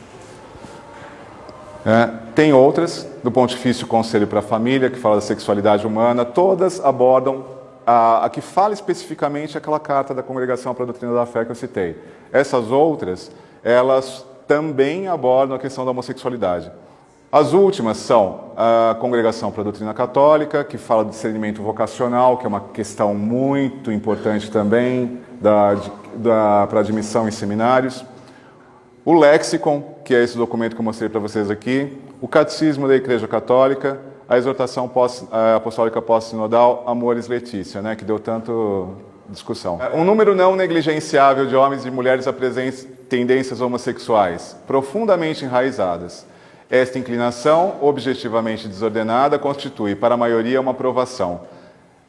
Tem outras, do Pontifício Conselho para a Família, que fala da sexualidade humana, todas abordam, a que fala especificamente aquela carta da Congregação para a Doutrina da Fé que eu citei. Essas outras, elas também abordam a questão da homossexualidade. As últimas são a Congregação para a Doutrina Católica, que fala do discernimento vocacional, que é uma questão muito importante também para admissão em seminários. O Lexicon, que é esse documento que eu mostrei para vocês aqui. O Catecismo da Igreja Católica. A Exortação Apostólica Pós-Sinodal, Amoris Laetitia, né, que deu tanto discussão. Um número não negligenciável de homens e mulheres apresentam tendências homossexuais profundamente enraizadas. Esta inclinação, objetivamente desordenada, constitui, para a maioria, uma provação.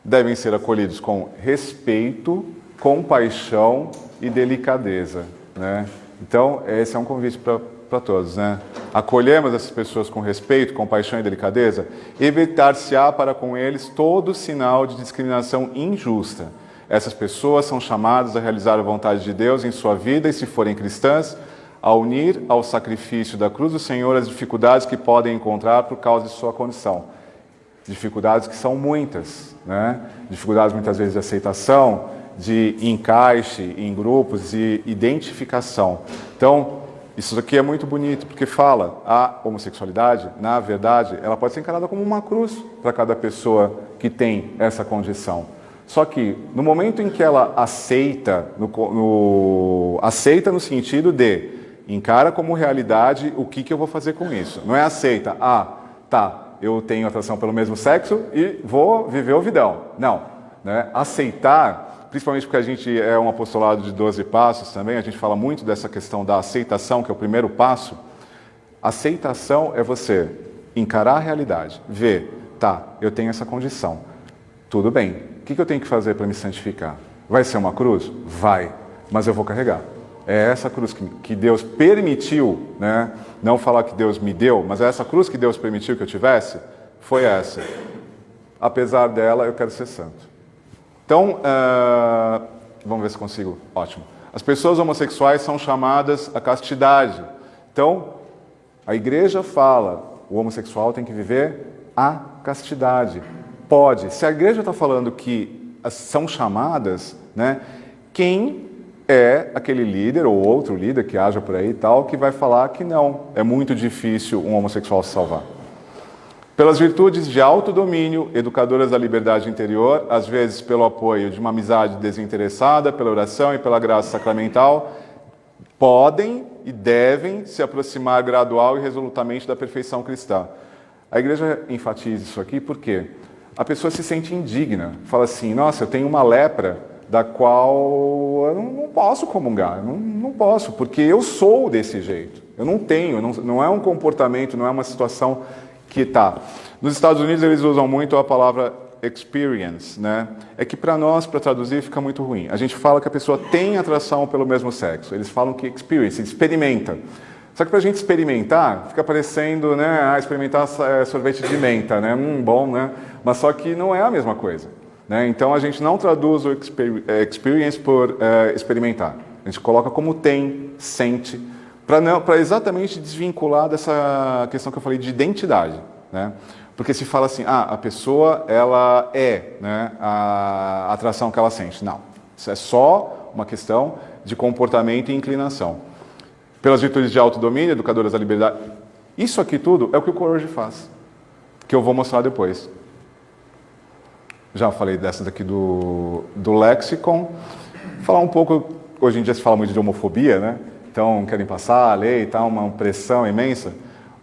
Devem ser acolhidos com respeito, compaixão e delicadeza, né? Então, esse é um convite para todos, né? Acolhemos essas pessoas com respeito, compaixão e delicadeza, evitar-se-á para com eles todo sinal de discriminação injusta. Essas pessoas são chamadas a realizar a vontade de Deus em sua vida e, se forem cristãs, a unir ao sacrifício da cruz do Senhor as dificuldades que podem encontrar por causa de sua condição. Dificuldades que são muitas, né? Dificuldades muitas vezes de aceitação, de encaixe em grupos, de identificação. Então, isso aqui é muito bonito, porque fala a homossexualidade, na verdade, ela pode ser encarada como uma cruz para cada pessoa que tem essa condição. Só que, no momento em que ela aceita, aceita no sentido de encara como realidade o que eu vou fazer com isso. Não é aceita, eu tenho atração pelo mesmo sexo e vou viver o vidão. Não, né? Aceitar, principalmente porque a gente é um apostolado de 12 passos também, a gente fala muito dessa questão da aceitação, que é o primeiro passo. Aceitação é você encarar a realidade, ver, eu tenho essa condição, tudo bem, o que eu tenho que fazer para me santificar? Vai ser uma cruz? Vai, mas eu vou carregar. É essa cruz que Deus permitiu, né? Não falar que Deus me deu, mas é essa cruz que Deus permitiu que eu tivesse, foi essa. Apesar dela, eu quero ser santo. Então, vamos ver se consigo. Ótimo. As pessoas homossexuais são chamadas à castidade. Então, a igreja fala, o homossexual tem que viver a castidade. Pode. Se a igreja está falando que são chamadas, né? Quem é aquele líder ou outro líder que haja por aí e tal, que vai falar que não, é muito difícil um homossexual se salvar. Pelas virtudes de autodomínio, educadoras da liberdade interior, às vezes pelo apoio de uma amizade desinteressada, pela oração e pela graça sacramental, podem e devem se aproximar gradual e resolutamente da perfeição cristã. A igreja enfatiza isso aqui porque a pessoa se sente indigna, fala assim, nossa, eu tenho uma lepra da qual eu não posso comungar, não posso, porque eu sou desse jeito. Eu não tenho, não é um comportamento, não é uma situação que está. Nos Estados Unidos eles usam muito a palavra experience, né? É que para nós, para traduzir, fica muito ruim. A gente fala que a pessoa tem atração pelo mesmo sexo. Eles falam que experience, experimenta. Só que para a gente experimentar, fica parecendo, né? Experimentar sorvete de menta, né? Bom, né? Mas só que não é a mesma coisa. Né? Então, a gente não traduz o experience por experimentar. A gente coloca como tem, sente, para exatamente desvincular dessa questão que eu falei de identidade. Né? Porque se fala assim, a pessoa ela é, né, a atração que ela sente. Não, isso é só uma questão de comportamento e inclinação. Pelas virtudes de autodomínio, educadoras da liberdade. Isso aqui tudo é o que o Courage faz, que eu vou mostrar depois. Já falei dessas aqui do Lexicon. Falar um pouco, hoje em dia se fala muito de homofobia, né? Então, querem passar a lei e tal, uma pressão imensa.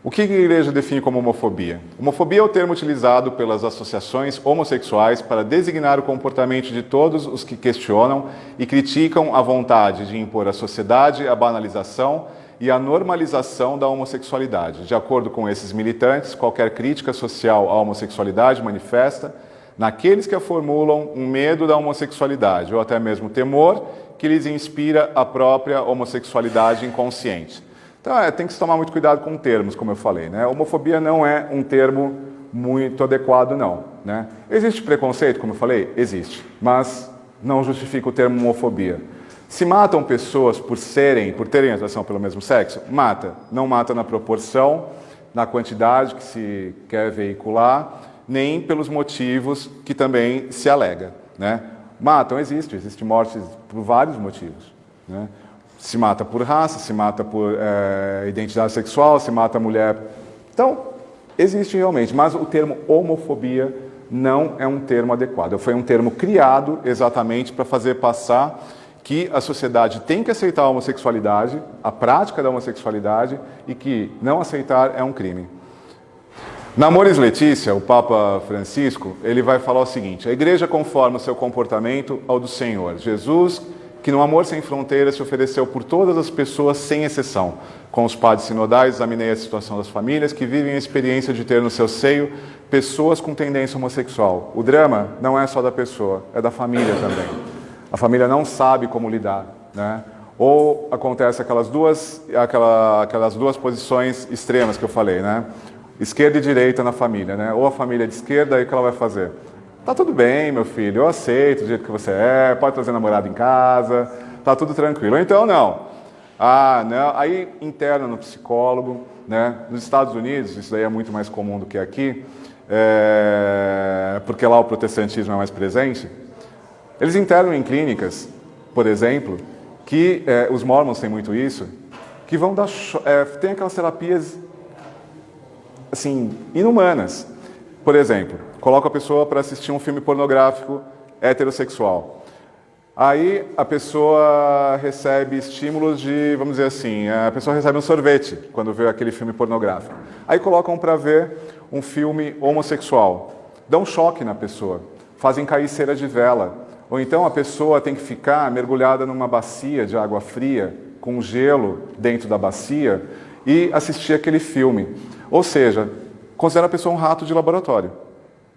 O que a igreja define como homofobia? Homofobia é o termo utilizado pelas associações homossexuais para designar o comportamento de todos os que questionam e criticam a vontade de impor à sociedade a banalização e a normalização da homossexualidade. De acordo com esses militantes, qualquer crítica social à homossexualidade manifesta, naqueles que a formulam, um medo da homossexualidade ou até mesmo temor que lhes inspira a própria homossexualidade inconsciente. Então, tem que se tomar muito cuidado com termos, como eu falei, né? Homofobia não é um termo muito adequado, não, né? Existe preconceito, como eu falei? Existe, mas não justifica o termo homofobia. Se matam pessoas por terem atração pelo mesmo sexo? Mata. Não mata na proporção, na quantidade que se quer veicular, nem pelos motivos que também se alega, né? Matam, existe mortes por vários motivos, né? Se mata por raça, se mata por identidade sexual, se mata a mulher. Então, existe realmente, mas o termo homofobia não é um termo adequado. Foi um termo criado exatamente para fazer passar que a sociedade tem que aceitar a homossexualidade, a prática da homossexualidade, e que não aceitar é um crime. Na Amoris Laetitia, o Papa Francisco, ele vai falar o seguinte: a Igreja conforma o seu comportamento ao do Senhor Jesus, que no amor sem fronteiras se ofereceu por todas as pessoas sem exceção. Com os padres sinodais, examinei a situação das famílias que vivem a experiência de ter no seu seio pessoas com tendência homossexual. O drama não é só da pessoa, é da família também. A família não sabe como lidar, né? Ou acontece aquelas duas posições extremas que eu falei, né? Esquerda e direita na família, né? Ou a família de esquerda, aí o que ela vai fazer? Tá tudo bem, meu filho, eu aceito do jeito que você é, pode trazer namorado em casa, tá tudo tranquilo. Ou então, não. Não. Aí interna no psicólogo, né? Nos Estados Unidos, isso daí é muito mais comum do que aqui, porque lá o protestantismo é mais presente. Eles internam em clínicas, por exemplo, que os mormons têm muito isso, que vão dar... tem aquelas terapias, assim, inumanas. Por exemplo, coloca a pessoa para assistir um filme pornográfico heterossexual. Aí a pessoa recebe estímulos de, vamos dizer assim, a pessoa recebe um sorvete quando vê aquele filme pornográfico. Aí colocam para ver um filme homossexual. Dá um choque na pessoa, fazem cair cera de vela. Ou então a pessoa tem que ficar mergulhada numa bacia de água fria, com gelo dentro da bacia, e assistir aquele filme. Ou seja, considera a pessoa um rato de laboratório,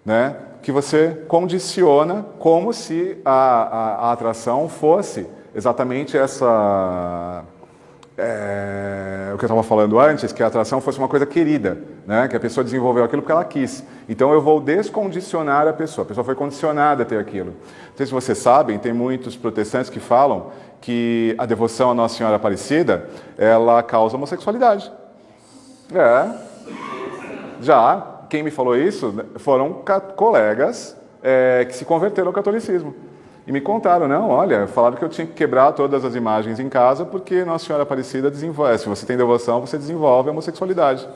né? Que você condiciona como se a atração fosse exatamente essa... o que eu estava falando antes, que a atração fosse uma coisa querida, né? Que a pessoa desenvolveu aquilo porque ela quis. Então eu vou descondicionar a pessoa foi condicionada a ter aquilo. Não sei se vocês sabem, tem muitos protestantes que falam que a devoção à Nossa Senhora Aparecida, ela causa homossexualidade. Já, quem me falou isso foram colegas que se converteram ao catolicismo. E me contaram, não, olha, falaram que eu tinha que quebrar todas as imagens em casa porque Nossa Senhora Aparecida desenvolve. Se você tem devoção, você desenvolve a homossexualidade,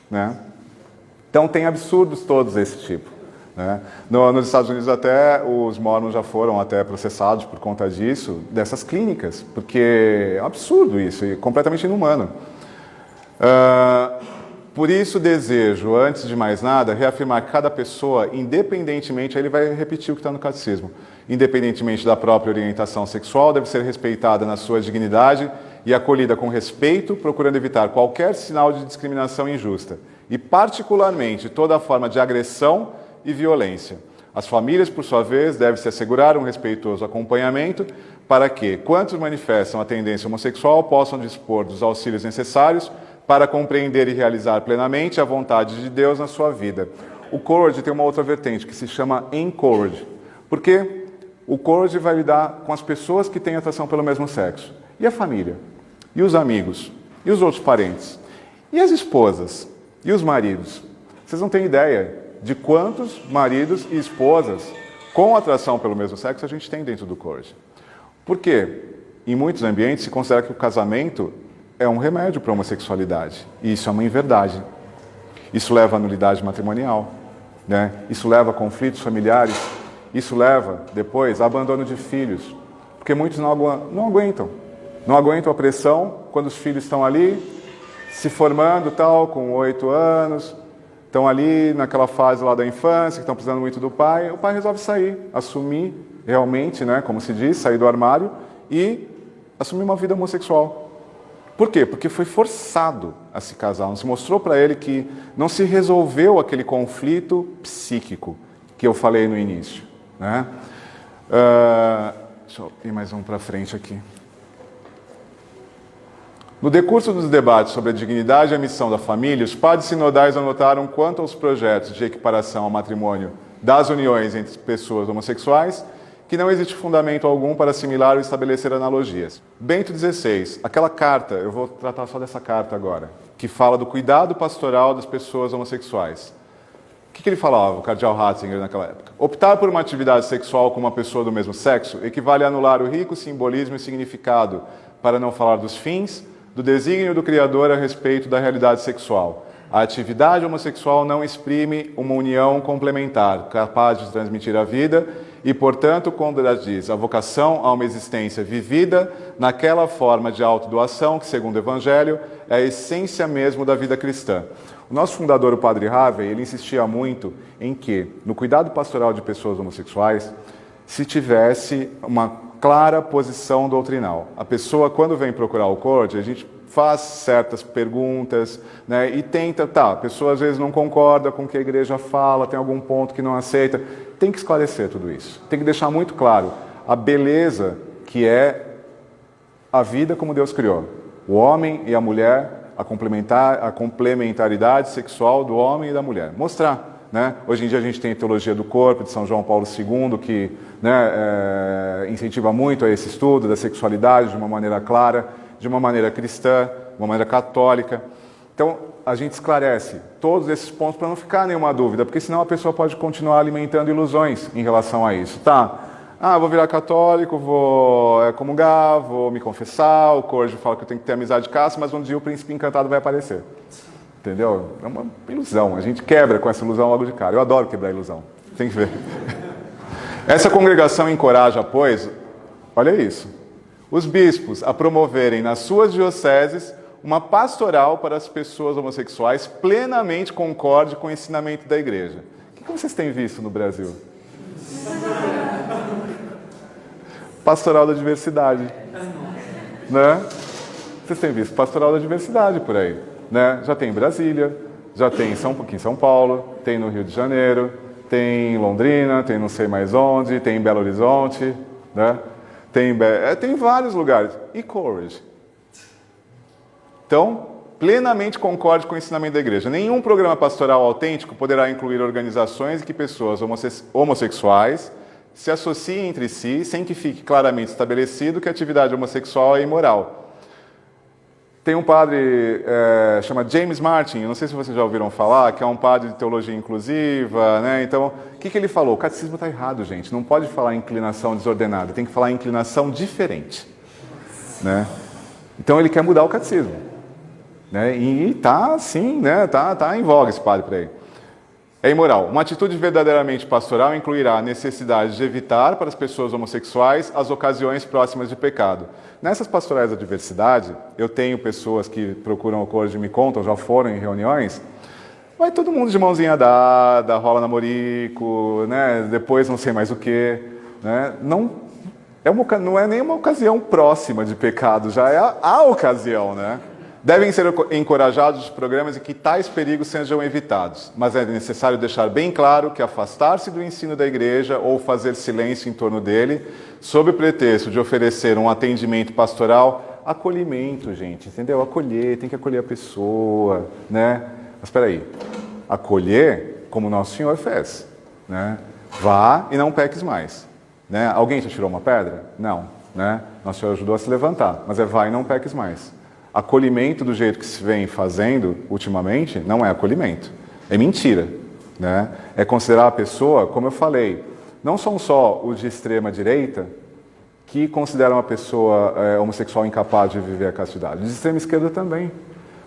né? Então tem absurdos todos desse tipo, né? Nos Estados Unidos até os mormons já foram até processados por conta disso, dessas clínicas, porque é um absurdo isso e completamente inumano. Por isso desejo, antes de mais nada, reafirmar que cada pessoa, independentemente, aí ele vai repetir o que está no catecismo, independentemente da própria orientação sexual, deve ser respeitada na sua dignidade e acolhida com respeito, procurando evitar qualquer sinal de discriminação injusta, e particularmente toda forma de agressão e violência. As famílias, por sua vez, devem se assegurar um respeitoso acompanhamento para que, quantos manifestam a tendência homossexual, possam dispor dos auxílios necessários para compreender e realizar plenamente a vontade de Deus na sua vida. O Courage tem uma outra vertente que se chama Encourage, porque o Courage vai lidar com as pessoas que têm atração pelo mesmo sexo. E a família? E os amigos? E os outros parentes? E as esposas? E os maridos? Vocês não têm ideia de quantos maridos e esposas com atração pelo mesmo sexo a gente tem dentro do Courage. Por quê? Em muitos ambientes se considera que o casamento é um remédio para a homossexualidade. E isso é uma inverdade. Isso leva à nulidade matrimonial, né? Isso leva a conflitos familiares. Isso leva, depois, a abandono de filhos. Porque muitos não aguentam. Não aguentam a pressão quando os filhos estão ali, se formando, tal, com 8 anos, estão ali naquela fase lá da infância, que estão precisando muito do pai. O pai resolve sair, assumir realmente, né, como se diz, sair do armário e assumir uma vida homossexual. Por quê? Porque foi forçado a se casar. Não se mostrou para ele que não se resolveu aquele conflito psíquico que eu falei no início, né? Deixa eu ir mais um para frente aqui. No decurso dos debates sobre a dignidade e a missão da família, os padres sinodais anotaram quanto aos projetos de equiparação ao matrimônio das uniões entre pessoas homossexuais, que não existe fundamento algum para assimilar ou estabelecer analogias. Bento XVI, aquela carta, eu vou tratar só dessa carta agora, que fala do cuidado pastoral das pessoas homossexuais. O que ele falava, o cardeal Ratzinger, naquela época? Optar por uma atividade sexual com uma pessoa do mesmo sexo equivale a anular o rico simbolismo e significado, para não falar dos fins, do desígnio do Criador a respeito da realidade sexual. A atividade homossexual não exprime uma união complementar, capaz de transmitir a vida e, portanto, contradiz a vocação a uma existência vivida naquela forma de autodoação que, segundo o Evangelho, é a essência mesmo da vida cristã. O nosso fundador, o padre Harvey, ele insistia muito em que, no cuidado pastoral de pessoas homossexuais, se tivesse uma clara posição doutrinal. A pessoa, quando vem procurar o CORD, a gente faz certas perguntas, né, e tenta, a pessoa às vezes não concorda com o que a igreja fala, tem algum ponto que não aceita, tem que esclarecer tudo isso. Tem que deixar muito claro a beleza que é a vida como Deus criou. O homem e a mulher, a complementaridade sexual do homem e da mulher. Mostrar, né? Hoje em dia a gente tem a teologia do corpo de São João Paulo II, que, né, incentiva muito a esse estudo da sexualidade de uma maneira clara, de uma maneira cristã, de uma maneira católica. Então, a gente esclarece todos esses pontos para não ficar nenhuma dúvida, porque senão a pessoa pode continuar alimentando ilusões em relação a isso. Vou virar católico, vou comungar, vou me confessar, o cônjuge fala que eu tenho que ter amizade de caça, mas um dia o príncipe encantado vai aparecer. Entendeu? É uma ilusão, a gente quebra com essa ilusão logo de cara. Eu adoro quebrar a ilusão, tem que ver. Essa congregação encoraja, pois, olha isso, os bispos a promoverem nas suas dioceses uma pastoral para as pessoas homossexuais plenamente concorde com o ensinamento da igreja. O que vocês têm visto no Brasil? Pastoral da diversidade, né? Vocês têm visto pastoral da diversidade por aí, né? Já tem em Brasília, já tem aqui em São Paulo, tem no Rio de Janeiro, tem em Londrina, tem não sei mais onde, tem em Belo Horizonte, né? Tem em vários lugares. E Courage. Então, plenamente concorde com o ensinamento da igreja. Nenhum programa pastoral autêntico poderá incluir organizações em que pessoas homossexuais se associem entre si, sem que fique claramente estabelecido que a atividade homossexual é imoral. Tem um padre, chama James Martin, eu não sei se vocês já ouviram falar, que é um padre de teologia inclusiva, né? Então, o que ele falou? O catecismo está errado, gente. Não pode falar inclinação desordenada, tem que falar inclinação diferente, né? Então, ele quer mudar o catecismo, né? E está, sim, né? Tá em voga esse padre por aí. É imoral. Uma atitude verdadeiramente pastoral incluirá a necessidade de evitar para as pessoas homossexuais as ocasiões próximas de pecado. Nessas pastorais da diversidade, eu tenho pessoas que procuram o CORD e me contam, já foram em reuniões, vai todo mundo de mãozinha dada, rola namorico, né? Depois não sei mais o quê, né? Não é nem uma ocasião próxima de pecado, já é a ocasião, né? Devem ser encorajados os programas em que tais perigos sejam evitados, mas é necessário deixar bem claro que afastar-se do ensino da igreja ou fazer silêncio em torno dele, sob o pretexto de oferecer um atendimento pastoral, acolhimento, gente, entendeu? Acolher, tem que acolher a pessoa, né? Mas espera aí, acolher como Nosso Senhor fez, né? Vá e não peques mais, né? Alguém te tirou uma pedra? Não, né? Nosso Senhor ajudou a se levantar, mas vá e não peques mais. Acolhimento do jeito que se vem fazendo ultimamente não é acolhimento, é mentira, né? É considerar a pessoa, como eu falei, não são só os de extrema direita que consideram a pessoa homossexual incapaz de viver a castidade, os de extrema esquerda também,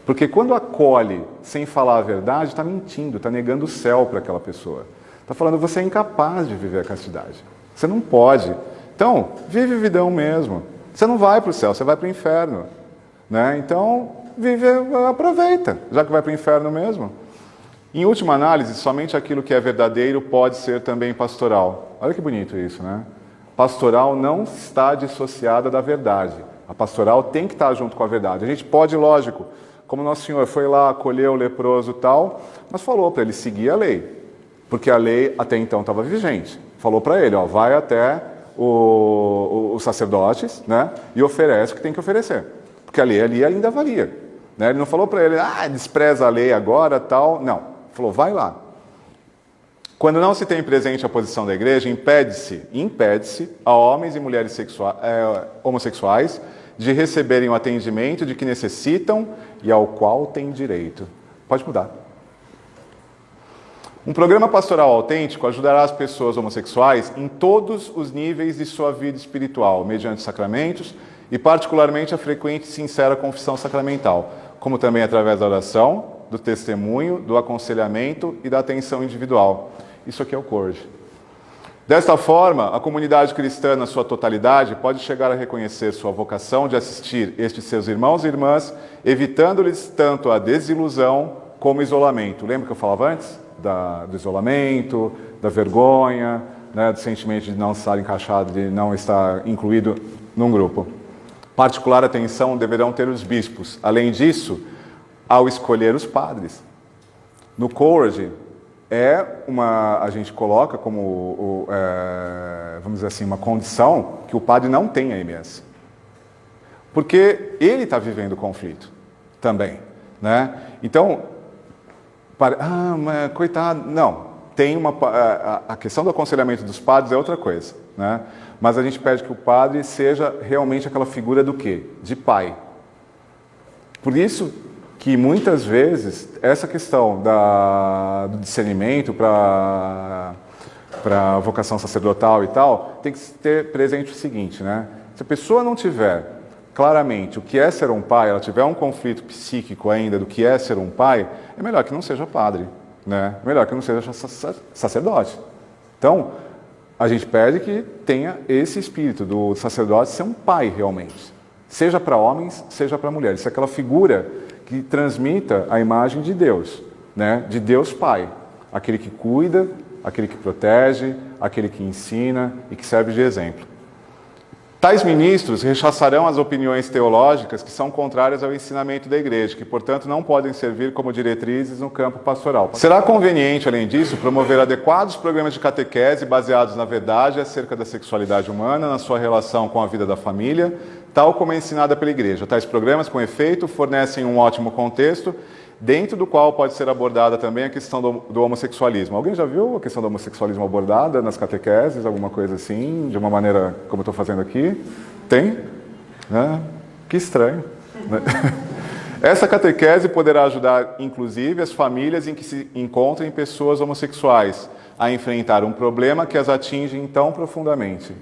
porque quando acolhe sem falar a verdade, está mentindo, está negando o céu para aquela pessoa, está falando você é incapaz de viver a castidade, você não pode, então vive vidão mesmo, você não vai para o céu, você vai para o inferno. Né? Então, aproveita, já que vai para o inferno mesmo. Em última análise, somente aquilo que é verdadeiro pode ser também pastoral. Olha que bonito isso, né? Pastoral não está dissociada da verdade. A pastoral tem que estar junto com a verdade. A gente pode, lógico, como Nosso Senhor foi lá, acolheu o leproso e tal, mas falou para ele seguir a lei, porque a lei até então estava vigente. Falou para ele, ó, vai até os sacerdotes, né, e oferece o que tem que oferecer, porque a lei ali ainda valia. Né? Ele não falou para ele, despreza a lei agora, tal. Não, falou, vai lá. Quando não se tem presente a posição da igreja, impede-se a homens e mulheres homossexuais de receberem o atendimento de que necessitam e ao qual têm direito. Pode mudar. Um programa pastoral autêntico ajudará as pessoas homossexuais em todos os níveis de sua vida espiritual, mediante sacramentos e particularmente a frequente e sincera confissão sacramental, como também através da oração, do testemunho, do aconselhamento e da atenção individual. Isso aqui é o CORD. Desta forma, a comunidade cristã, na sua totalidade, pode chegar a reconhecer sua vocação de assistir estes seus irmãos e irmãs, evitando-lhes tanto a desilusão como o isolamento. Lembra que eu falava antes? Do isolamento, da vergonha, né, do sentimento de não estar encaixado, de não estar incluído num grupo. Particular atenção deverão ter os bispos. Além disso, ao escolher os padres. No CORD, a gente coloca como, vamos dizer assim, uma condição que o padre não tenha MS. Porque ele está vivendo o conflito também. Né? Então, mas coitado, não. Tem a questão do aconselhamento dos padres é outra coisa. Né? Mas a gente pede que o padre seja realmente aquela figura do quê? De pai. Por isso que muitas vezes essa questão do discernimento para a vocação sacerdotal e tal, tem que ter presente o seguinte, né? Se a pessoa não tiver claramente o que é ser um pai, ela tiver um conflito psíquico ainda do que é ser um pai, é melhor que não seja padre, né? É melhor que não seja sacerdote. Então, a gente pede que tenha esse espírito do sacerdote ser um pai realmente. Seja para homens, seja para mulheres. Ser aquela figura que transmita a imagem de Deus, né? De Deus Pai. Aquele que cuida, aquele que protege, aquele que ensina e que serve de exemplo. Tais ministros rechaçarão as opiniões teológicas que são contrárias ao ensinamento da Igreja, que, portanto, não podem servir como diretrizes no campo pastoral. Será conveniente, além disso, promover adequados programas de catequese baseados na verdade acerca da sexualidade humana, na sua relação com a vida da família, tal como é ensinada pela Igreja. Tais programas, com efeito, fornecem um ótimo contexto, dentro do qual pode ser abordada também a questão do homossexualismo. Alguém já viu a questão do homossexualismo abordada nas catequeses, alguma coisa assim, de uma maneira como eu estou fazendo aqui? Tem? Né? Que estranho. Né? Essa catequese poderá ajudar, inclusive, as famílias em que se encontrem pessoas homossexuais a enfrentar um problema que as atinge tão profundamente.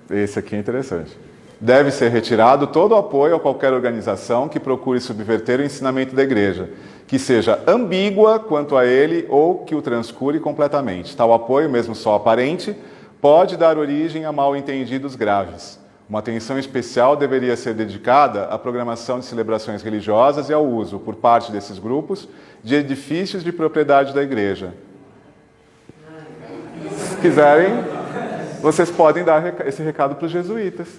Esse aqui é interessante. Deve ser retirado todo o apoio a qualquer organização que procure subverter o ensinamento da Igreja, que seja ambígua quanto a ele ou que o transcure completamente. Tal apoio, mesmo só aparente, pode dar origem a mal-entendidos graves. Uma atenção especial deveria ser dedicada à programação de celebrações religiosas e ao uso, por parte desses grupos, de edifícios de propriedade da Igreja. Se quiserem, vocês podem dar esse recado para os jesuítas.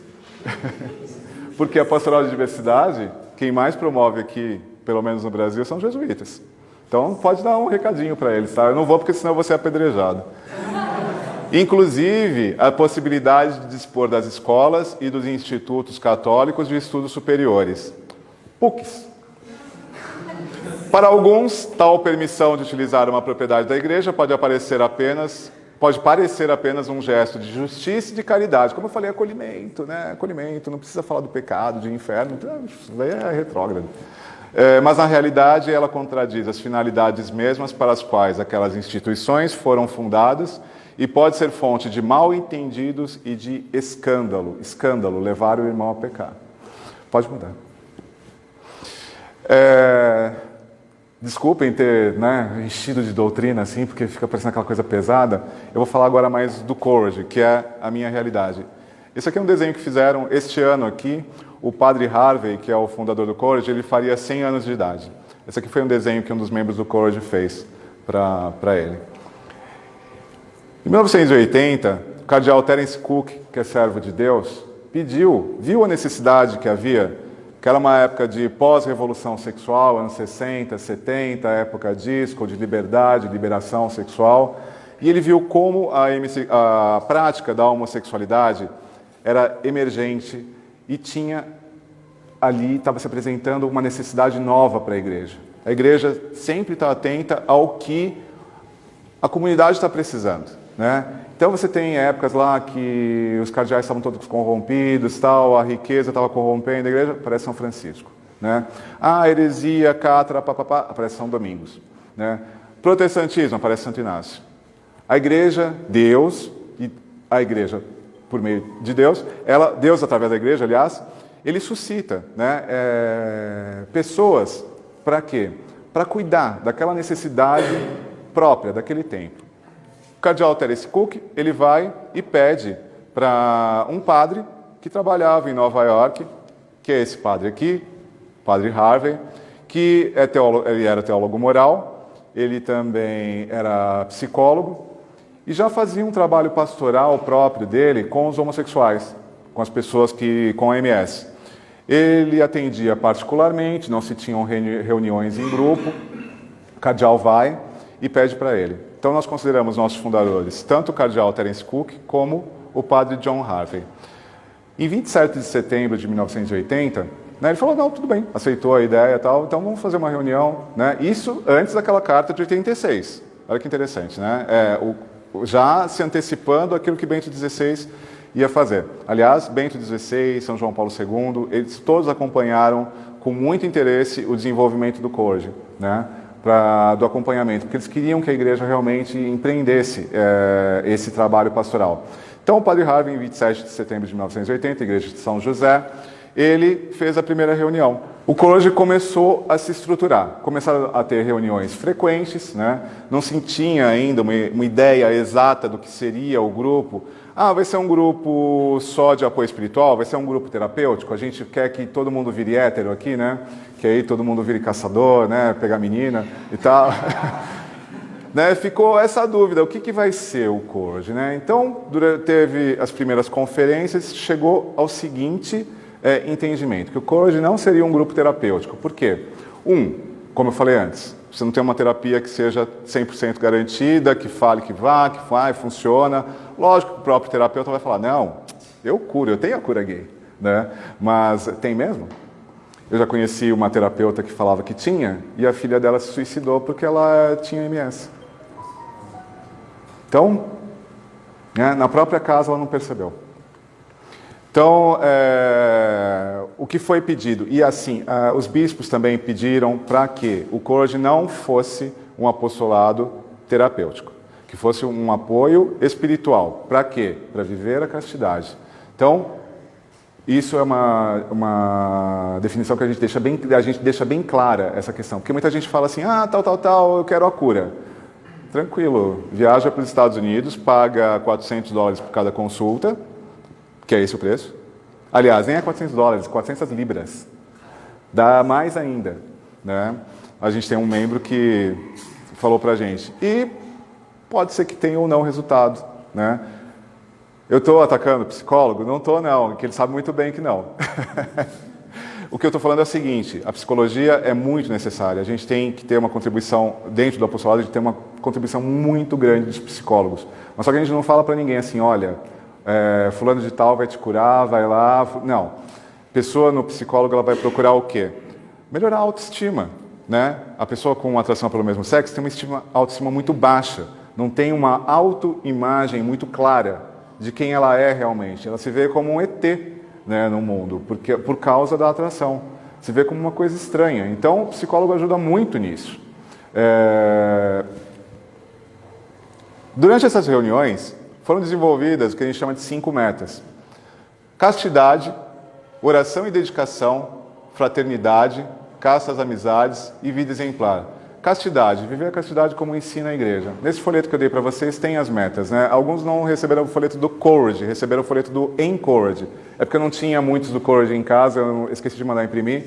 Porque a pastoral de diversidade, quem mais promove aqui, pelo menos no Brasil, são jesuítas. Então pode dar um recadinho para eles, tá? Eu não vou porque senão eu vou ser apedrejado. Inclusive, a possibilidade de dispor das escolas e dos institutos católicos de estudos superiores. PUCs. Para alguns, tal permissão de utilizar uma propriedade da Igreja pode parecer apenas um gesto de justiça e de caridade. Como eu falei, acolhimento, né? Acolhimento, não precisa falar do pecado, de inferno, isso daí é retrógrado. Mas, na realidade, ela contradiz as finalidades mesmas para as quais aquelas instituições foram fundadas e pode ser fonte de mal-entendidos e de escândalo. Escândalo, levar o irmão a pecar. Pode mudar. Desculpem ter enchido de doutrina assim, porque fica parecendo aquela coisa pesada. Eu vou falar agora mais do CORD, que é a minha realidade. Esse aqui é um desenho que fizeram este ano aqui. O padre Harvey, que é o fundador do CORD, ele faria 100 anos de idade. Esse aqui foi um desenho que um dos membros do CORD fez para ele. Em 1980, O cardeal Terence Cook, que é servo de Deus, viu a necessidade que havia, que era uma época de pós-revolução sexual, anos 60, 70, época disco, de liberdade, liberação sexual, e ele viu como a prática da homossexualidade era emergente e estava se apresentando uma necessidade nova para a igreja. A igreja sempre está atenta ao que a comunidade está precisando, né? Então você tem épocas lá que os cardeais estavam todos corrompidos, tal, a riqueza estava corrompendo a igreja, aparece São Francisco, né? A heresia, cátara, papapá, aparece São Domingos, né? Protestantismo, aparece Santo Inácio. A igreja, Deus, e a igreja por meio de Deus, Deus através da igreja, aliás, ele suscita, né, pessoas para quê? Para cuidar daquela necessidade própria daquele tempo. O cardeal Terence Cook, ele vai e pede para um padre que trabalhava em Nova York, que é esse padre aqui, padre Harvey, que ele era teólogo moral, ele também era psicólogo e já fazia um trabalho pastoral próprio dele com os homossexuais, com as pessoas com a MS. Ele atendia particularmente, não se tinham reuniões em grupo, o cardeal vai e pede para ele. Então nós consideramos nossos fundadores tanto o cardeal Terence Cook como o padre John Harvey. Em 27 de setembro de 1980, né, ele falou, não, tudo bem, aceitou a ideia e tal, então vamos fazer uma reunião, né? Isso antes daquela carta de 86. Olha que interessante, né? Já se antecipando aquilo que Bento XVI ia fazer. Aliás, Bento XVI, São João Paulo II, eles todos acompanharam com muito interesse o desenvolvimento do CORGE, né? Do acompanhamento, porque eles queriam que a igreja realmente empreendesse esse trabalho pastoral. Então, o padre Harvey, em 27 de setembro de 1980, igreja de São José, ele fez a primeira reunião. O CORGE começou a se estruturar, começaram a ter reuniões frequentes, né? Não se tinha ainda uma ideia exata do que seria o grupo. Vai ser um grupo só de apoio espiritual? Vai ser um grupo terapêutico? A gente quer que todo mundo vire hétero aqui, né? Que aí todo mundo vire caçador, né? Pegar menina e tal. Né? Ficou essa dúvida, o que vai ser o CORGE, né? Então, teve as primeiras conferências, chegou ao seguinte entendimento, que o CORGE não seria um grupo terapêutico. Por quê? Como eu falei antes, você não tem uma terapia que seja 100% garantida, que fale que vai, funciona. Lógico que o próprio terapeuta vai falar, não, eu curo, eu tenho a cura gay, né? Mas tem mesmo? Eu já conheci uma terapeuta que falava que tinha, e a filha dela se suicidou porque ela tinha MS. Então, na própria casa ela não percebeu. Então, o que foi pedido? E assim, os bispos também pediram para que o CORGE não fosse um apostolado terapêutico, que fosse um apoio espiritual. Para quê? Para viver a castidade. Então, isso é uma definição que a gente deixa bem clara, essa questão. Porque muita gente fala assim, tal, eu quero a cura. Tranquilo, viaja para os Estados Unidos, paga $400 por cada consulta, que é esse o preço. Aliás, nem é $400, 400 libras. Dá mais ainda, né? A gente tem um membro que falou pra gente. E pode ser que tenha ou não resultado, né? Eu estou atacando o psicólogo? Não estou, não, que ele sabe muito bem que não. O que eu estou falando é o seguinte, a psicologia é muito necessária. A gente tem que ter uma contribuição, dentro do apostolado, a gente tem uma contribuição muito grande dos psicólogos. Mas só que a gente não fala para ninguém assim, olha, fulano de tal vai te curar, vai lá. Não. Pessoa no psicólogo, ela vai procurar o quê? Melhorar a autoestima, né? A pessoa com atração pelo mesmo sexo tem uma autoestima muito baixa. Não tem uma autoimagem muito clara de quem ela é realmente. Ela se vê como um ET, né, no mundo, por causa da atração. Se vê como uma coisa estranha. Então, o psicólogo ajuda muito nisso. Durante essas reuniões, foram desenvolvidas o que a gente chama de 5 metas. Castidade, oração e dedicação, fraternidade, caça às amizades e vida exemplar. Castidade, viver a castidade como ensina a igreja. Nesse folheto que eu dei para vocês tem as metas, né? Alguns não receberam o folheto do CORGE, receberam o folheto do Encourage. É porque eu não tinha muitos do CORGE em casa, eu esqueci de mandar imprimir.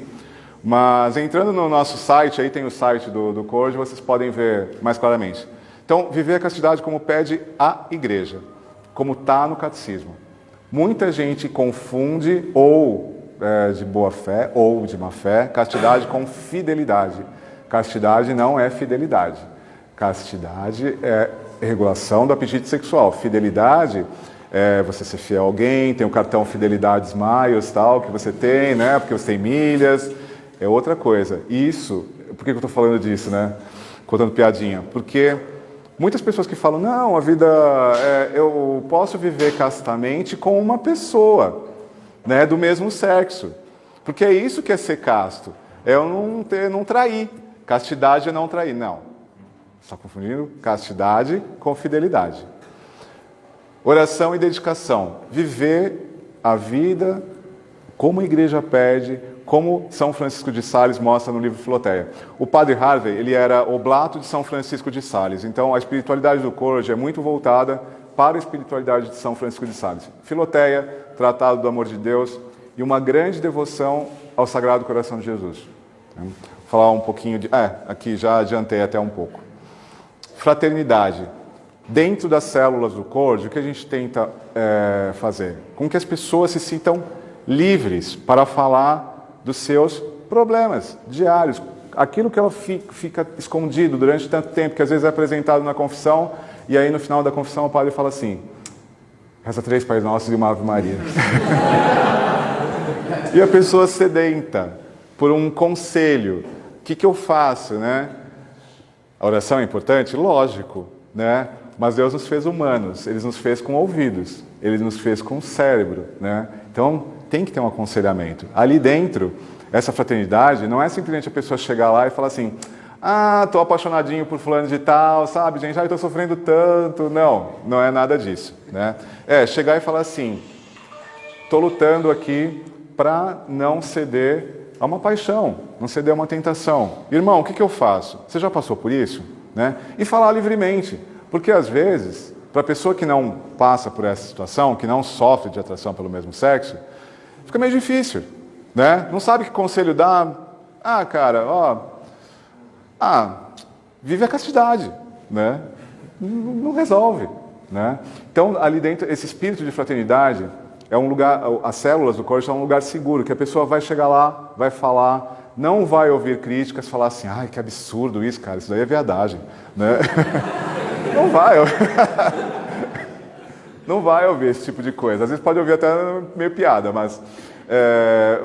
Mas entrando no nosso site, aí tem o site do CORGE, vocês podem ver mais claramente. Então, viver a castidade como pede a igreja. como está no catecismo. Muita gente confunde, ou de boa fé, ou de má fé, castidade com fidelidade. Castidade não é fidelidade. Castidade é regulação do apetite sexual. Fidelidade é você ser fiel a alguém, tem o cartão Fidelidades Miles, tal, que você tem, né? Porque você tem milhas. É outra coisa. Isso, por que eu estou falando disso, né? Contando piadinha. Porque muitas pessoas que falam, não, a vida, eu posso viver castamente com uma pessoa, né? Do mesmo sexo. Porque é isso que é ser casto. É eu não trair. Castidade é não trair. Não. Está confundindo castidade com fidelidade. Oração e dedicação. Viver a vida como a igreja pede, como São Francisco de Sales mostra no livro Filoteia. O padre Harvey, ele era oblato de São Francisco de Sales. Então, a espiritualidade do Courage é muito voltada para a espiritualidade de São Francisco de Sales. Filoteia, Tratado do Amor de Deus e uma grande devoção ao Sagrado Coração de Jesus. Vou falar um pouquinho de... aqui já adiantei até um pouco. Fraternidade. Dentro das células do Courage, o que a gente tenta fazer? Com que as pessoas se sintam livres para falar dos seus problemas diários. Aquilo que ela fica escondido durante tanto tempo, que às vezes é apresentado na confissão, e aí no final da confissão o padre fala assim, reza 3 Pais Nossos e uma Ave Maria. E a pessoa sedenta por um conselho. O que eu faço, né? A oração é importante? Lógico, né? Mas Deus nos fez humanos, Ele nos fez com ouvidos, Ele nos fez com cérebro, né? Então, tem que ter um aconselhamento. Ali dentro, essa fraternidade, não é simplesmente a pessoa chegar lá e falar assim, estou apaixonadinho por fulano de tal, sabe, gente? Estou sofrendo tanto. Não, não é nada disso, né? É chegar e falar assim, estou lutando aqui para não ceder a uma paixão, não ceder a uma tentação. Irmão, o que eu faço? Você já passou por isso? Né? E falar livremente. Porque, às vezes, para a pessoa que não passa por essa situação, que não sofre de atração pelo mesmo sexo, fica meio difícil. Né? Não sabe que conselho dar. Vive a castidade. Né? Não resolve. Né? Então, ali dentro, esse espírito de fraternidade... é um lugar, as células do Courage são um lugar seguro, que a pessoa vai chegar lá, vai falar, não vai ouvir críticas, falar assim, ai, que absurdo isso, cara, isso daí é viadagem, né? Não vai, não vai ouvir esse tipo de coisa. Às vezes pode ouvir até meio piada, mas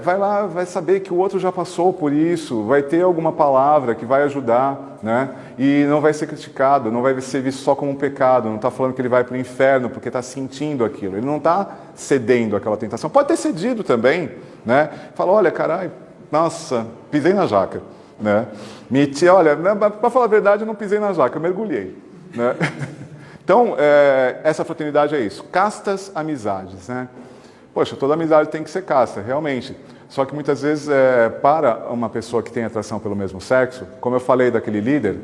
vai lá, vai saber que o outro já passou por isso, vai ter alguma palavra que vai ajudar, né? E não vai ser criticado, não vai ser visto só como um pecado, não está falando que ele vai para o inferno porque está sentindo aquilo, ele não está cedendo àquela tentação. Pode ter cedido também, né? Fala, olha, caralho, nossa, pisei na jaca, né? Olha, para falar a verdade, eu não pisei na jaca, eu mergulhei, né? Então, essa fraternidade é isso, castas amizades, né? Poxa, toda amizade tem que ser casta, realmente. Só que muitas vezes, para uma pessoa que tem atração pelo mesmo sexo, como eu falei daquele líder,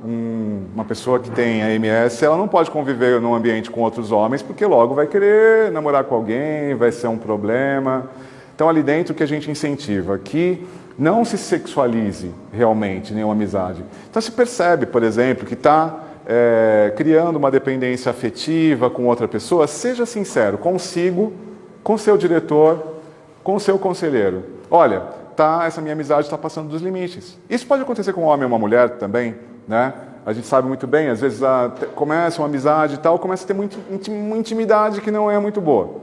uma pessoa que tem AMS, ela não pode conviver num ambiente com outros homens, porque logo vai querer namorar com alguém, vai ser um problema. Então, ali dentro, o que a gente incentiva? Que não se sexualize realmente nenhuma amizade. Então, se percebe, por exemplo, que está criando uma dependência afetiva com outra pessoa, seja sincero consigo, com seu diretor, com seu conselheiro. Olha, essa minha amizade está passando dos limites. Isso pode acontecer com um homem ou uma mulher também, né? A gente sabe muito bem, às vezes começa uma amizade e tal, começa a ter uma intimidade que não é muito boa.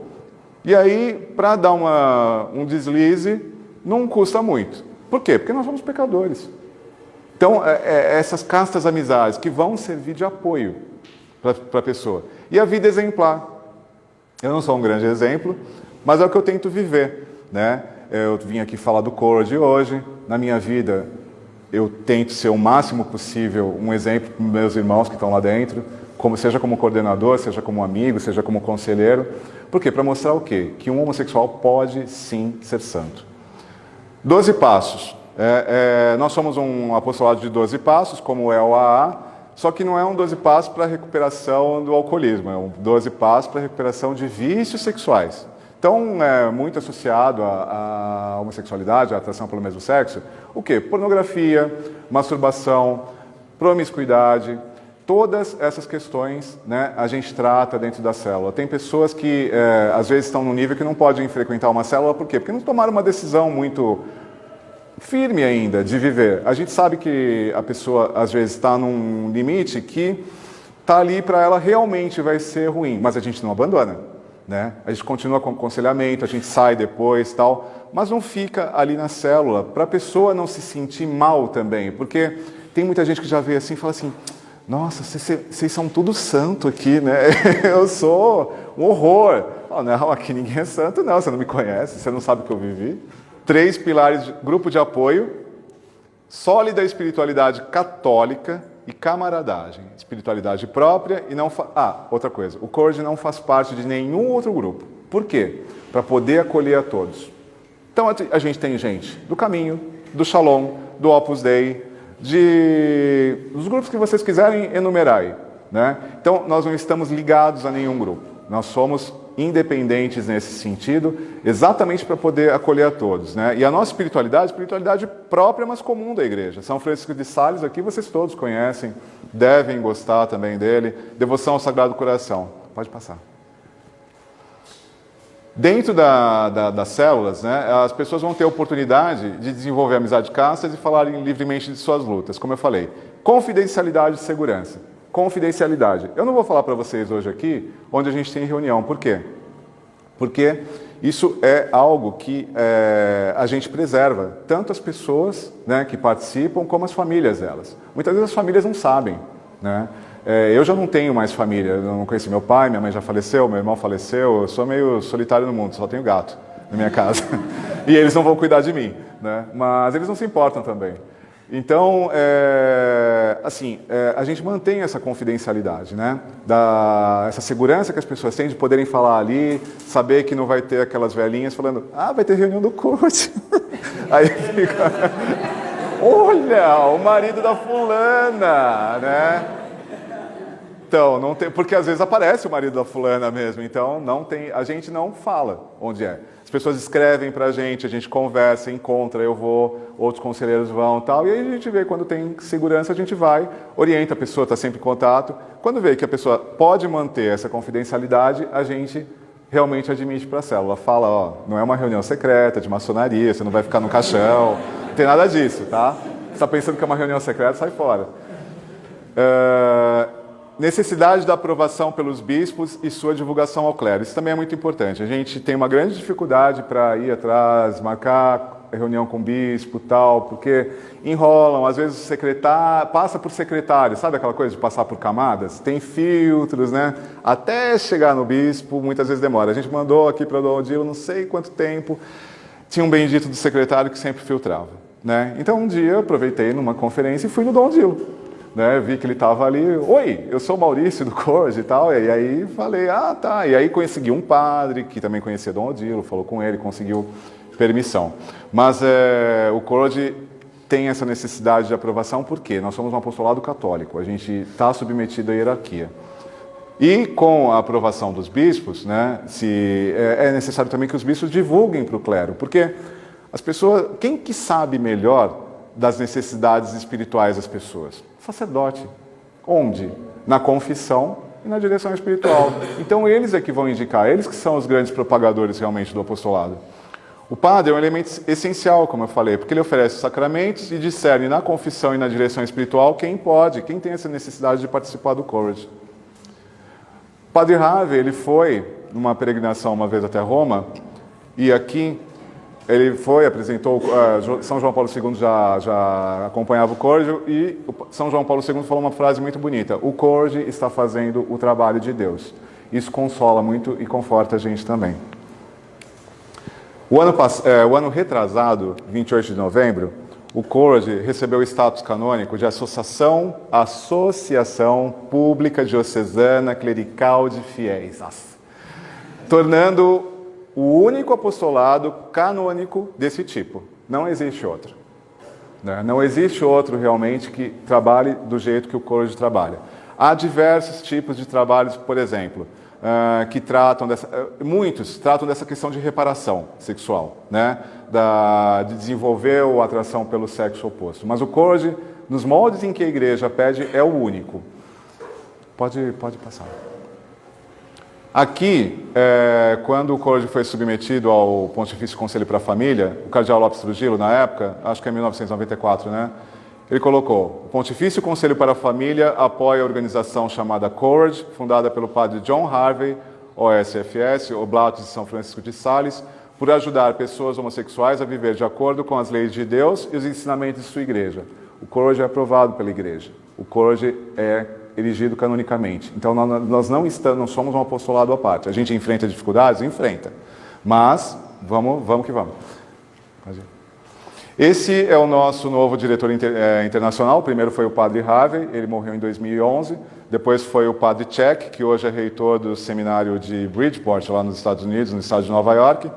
E aí, para dar um deslize, não custa muito. Por quê? Porque nós somos pecadores. Então, essas castas amizades que vão servir de apoio para a pessoa. E a vida exemplar. Eu não sou um grande exemplo, mas é o que eu tento viver, né? Eu vim aqui falar do Courage hoje. Na minha vida, eu tento ser o máximo possível um exemplo para meus irmãos que estão lá dentro, seja como coordenador, seja como amigo, seja como conselheiro. Por quê? Para mostrar o quê? Que um homossexual pode, sim, ser santo. 12 passos. Nós somos um apostolado de 12 passos, como é o AA, só que não é um 12 passos para a recuperação do alcoolismo, é um 12 passos para a recuperação de vícios sexuais. Então, é muito associado à homossexualidade, à atração pelo mesmo sexo, o quê? Pornografia, masturbação, promiscuidade, Todas essas questões, né, a gente trata dentro da célula. Tem pessoas que, às vezes, estão num nível que não podem frequentar uma célula, por quê? Porque não tomaram uma decisão muito firme ainda de viver. A gente sabe que a pessoa, às vezes, está num limite que está ali para ela realmente vai ser ruim, mas a gente não abandona, né? A gente continua com o aconselhamento, a gente sai depois, tal, mas não fica ali na célula para a pessoa não se sentir mal também, porque tem muita gente que já vê assim e fala assim: nossa, vocês são tudo santo aqui, né? Eu sou um horror. Oh, não, aqui ninguém é santo, não. Você não me conhece, você não sabe o que eu vivi. 3 pilares: grupo de apoio, sólida espiritualidade católica e camaradagem. Espiritualidade própria e não... outra coisa. O Courage não faz parte de nenhum outro grupo. Por quê? Para poder acolher a todos. Então, a gente tem gente do Caminho, do Shalom, do Opus Dei, dos grupos que vocês quiserem enumerar aí, né? Então, nós não estamos ligados a nenhum grupo. Nós somos independentes nesse sentido, exatamente para poder acolher a todos, né? E a nossa espiritualidade própria, mas comum da igreja. São Francisco de Sales, aqui vocês todos conhecem, devem gostar também dele. Devoção ao Sagrado Coração. Pode passar. Dentro das células, né, as pessoas vão ter a oportunidade de desenvolver amizade de castas e falarem livremente de suas lutas, como eu falei. Confidencialidade e segurança. Confidencialidade. Eu não vou falar para vocês hoje aqui onde a gente tem reunião. Por quê? Porque isso é algo que a gente preserva, tanto as pessoas, né, que participam, como as famílias delas. Muitas vezes as famílias não sabem, né? Eu já não tenho mais família, eu não conheci meu pai, minha mãe já faleceu, meu irmão faleceu, eu sou meio solitário no mundo, só tenho gato na minha casa. E eles não vão cuidar de mim, né? Mas eles não se importam também. Então, a gente mantém essa confidencialidade, né? Essa segurança que as pessoas têm de poderem falar ali, saber que não vai ter aquelas velhinhas falando: vai ter reunião do coach. Aí fica: olha, o marido da fulana, né? Então, não tem, porque às vezes aparece o marido da fulana mesmo, então não tem, a gente não fala onde é. As pessoas escrevem pra gente, a gente conversa, encontra, eu vou, outros conselheiros vão e tal, e aí a gente vê quando tem segurança, a gente vai, orienta a pessoa, está sempre em contato. Quando vê que a pessoa pode manter essa confidencialidade, a gente realmente admite para a célula. Fala: ó, não é uma reunião secreta de maçonaria, você não vai ficar no caixão, não tem nada disso, tá? Você está pensando que é uma reunião secreta, sai fora. Necessidade da aprovação pelos bispos e sua divulgação ao clero. Isso também é muito importante. A gente tem uma grande dificuldade para ir atrás, marcar reunião com o bispo e tal, porque enrolam, às vezes o secretário passa por secretário, sabe aquela coisa de passar por camadas? Tem filtros, né? Até chegar no bispo, muitas vezes demora. A gente mandou aqui para o Dom Odilo, não sei quanto tempo, tinha um bendito do secretário que sempre filtrava, né? Então um dia eu aproveitei numa conferência e fui no Dom Odilo. Né, vi que ele estava ali: oi, eu sou o Maurício do Courage e tal, e aí falei: tá, e aí consegui um padre que também conhecia Dom Odilo, falou com ele, conseguiu permissão. Mas o Courage tem essa necessidade de aprovação porque nós somos um apostolado católico, a gente está submetido à hierarquia. E com a aprovação dos bispos, né, é necessário também que os bispos divulguem para o clero, porque as pessoas, quem que sabe melhor das necessidades espirituais das pessoas? O sacerdote. Onde? Na confissão e na direção espiritual. Então eles é que vão indicar, eles que são os grandes propagadores realmente do apostolado. O padre é um elemento essencial, como eu falei, porque ele oferece os sacramentos e discerne na confissão e na direção espiritual quem pode, quem tem essa necessidade de participar do Courage. O padre Harvey, ele foi numa peregrinação uma vez até Roma, e aqui ele foi, apresentou, São João Paulo II já acompanhava o Courage, e São João Paulo II falou uma frase muito bonita: o Courage está fazendo o trabalho de Deus. Isso consola muito e conforta a gente também. O ano retrasado, 28 de novembro, o Courage recebeu o status canônico de Associação Pública Diocesana Clerical de Fiéis, tornando o único apostolado canônico desse tipo. Não existe outro. Né? Não existe outro realmente que trabalhe do jeito que o Courage trabalha. Há diversos tipos de trabalhos, por exemplo, que tratam muitos tratam dessa questão de reparação sexual, né? De desenvolver a atração pelo sexo oposto. Mas o Courage, nos moldes em que a igreja pede, é o único. Pode passar. Aqui, quando o Courage foi submetido ao Pontifício Conselho para a Família, o cardeal Lopes Trujillo, na época, acho que é 1994, né? Ele colocou: o Pontifício Conselho para a Família apoia a organização chamada Courage, fundada pelo padre John Harvey, OSFS, Oblatos de São Francisco de Sales, por ajudar pessoas homossexuais a viver de acordo com as leis de Deus e os ensinamentos de sua igreja. O Courage é aprovado pela igreja. O Courage é erigido canonicamente. Então, nós não somos um apostolado à parte. A gente enfrenta dificuldades? Enfrenta. Mas, vamos que vamos. Esse é o nosso novo diretor internacional. O primeiro foi o padre Harvey, ele morreu em 2011. Depois foi o padre Check, que hoje é reitor do seminário de Bridgeport, lá nos Estados Unidos, no estado de Nova York.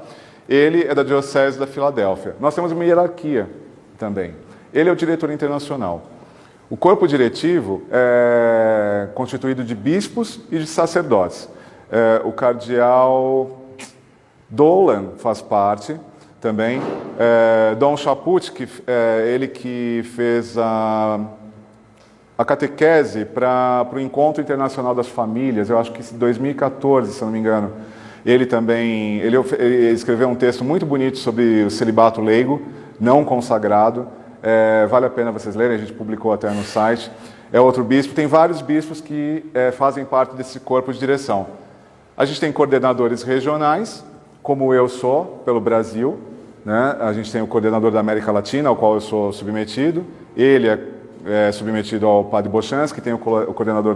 Ele é da Diocese da Filadélfia. Nós temos uma hierarquia também. Ele é o diretor internacional. O corpo diretivo é constituído de bispos e de sacerdotes. O cardeal Dolan faz parte também. Dom Chaput, ele que fez a catequese para o Encontro Internacional das Famílias, eu acho que em 2014, se eu não me engano. Ele também ele escreveu um texto muito bonito sobre o celibato leigo, não consagrado. Vale a pena vocês lerem, a gente publicou até no site. É outro bispo. Tem vários bispos que fazem parte desse corpo de direção. A gente tem coordenadores regionais, como eu sou, pelo Brasil, né? A gente tem o coordenador da América Latina, ao qual eu sou submetido. Ele é submetido ao padre Bochansky, tem o coordenador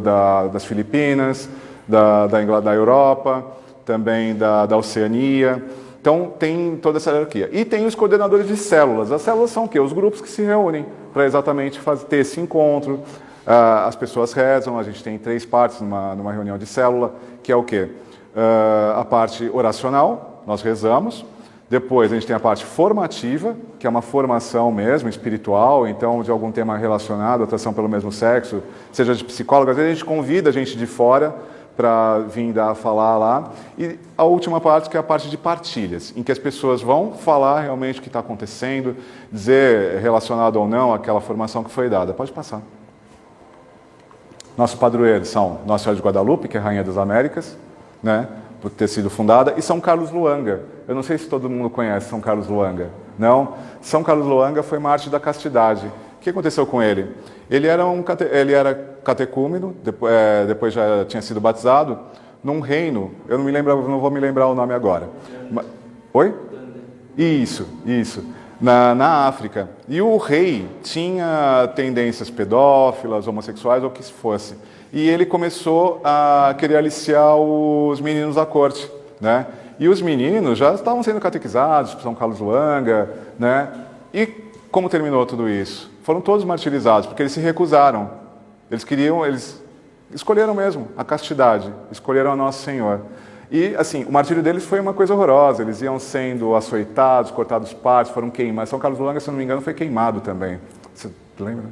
das Filipinas, da Europa, também da Oceania. Então, tem toda essa hierarquia. E tem os coordenadores de células. As células são o quê? Os grupos que se reúnem para exatamente ter esse encontro. As pessoas rezam, a gente tem 3 partes numa reunião de célula, que é o quê? A parte oracional, nós rezamos. Depois, a gente tem a parte formativa, que é uma formação mesmo, espiritual, então, de algum tema relacionado, atração pelo mesmo sexo, seja de psicólogo. Às vezes a gente convida a gente de fora para vir falar lá. E a última parte, que é a parte de partilhas, em que as pessoas vão falar realmente o que está acontecendo, dizer relacionado ou não àquela formação que foi dada. Pode passar. Nossos padroeiros são Nossa Senhora de Guadalupe, que é a Rainha das Américas, né, por ter sido fundada, e São Carlos Luanga. Eu não sei se todo mundo conhece São Carlos Luanga. Não? São Carlos Luanga foi mártir da castidade. O que aconteceu com ele? Ele era catecúmeno, depois já tinha sido batizado, num reino, eu não vou me lembrar o nome agora. Oi? Isso. Na África. E o rei tinha tendências pedófilas, homossexuais, ou o que fosse. E ele começou a querer aliciar os meninos da corte, né? E os meninos já estavam sendo catequizados por São Carlos Luanga, né? E como terminou tudo isso? Foram todos martirizados, porque eles se recusaram. Eles escolheram mesmo a castidade, escolheram a Nosso Senhor. E, assim, o martírio deles foi uma coisa horrorosa. Eles iam sendo açoitados, cortados partes, foram queimados. São Carlos Luanga, se não me engano, foi queimado também. Você lembra?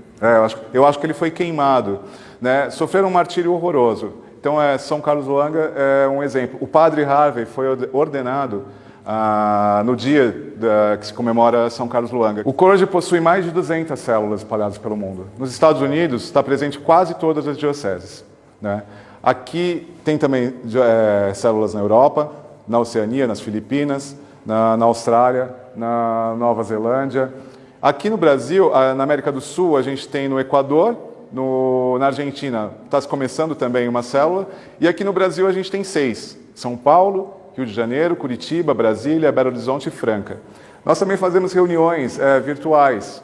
Eu acho que ele foi queimado, né? Sofreram um martírio horroroso. Então, São Carlos Luanga é um exemplo. O padre Harvey foi ordenado no dia que se comemora São Carlos Luanga. O Courage possui mais de 200 células espalhadas pelo mundo. Nos Estados Unidos, está presente em quase todas as dioceses, né? Aqui tem também células na Europa, na Oceania, nas Filipinas, na Austrália, na Nova Zelândia. Aqui no Brasil, na América do Sul, a gente tem no Equador, na Argentina está começando também uma célula, e aqui no Brasil a gente tem 6. São Paulo, Rio de Janeiro, Curitiba, Brasília, Belo Horizonte e Franca. Nós também fazemos reuniões virtuais,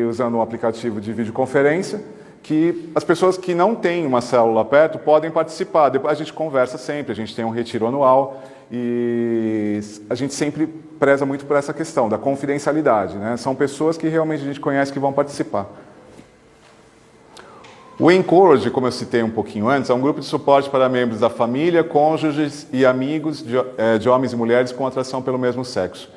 usando um aplicativo de videoconferência, que as pessoas que não têm uma célula perto podem participar. Depois a gente conversa sempre, a gente tem um retiro anual e a gente sempre preza muito por essa questão da confidencialidade, né? São pessoas que realmente a gente conhece que vão participar. O Encourage, como eu citei um pouquinho antes, é um grupo de suporte para membros da família, cônjuges e amigos de homens e mulheres com atração pelo mesmo sexo.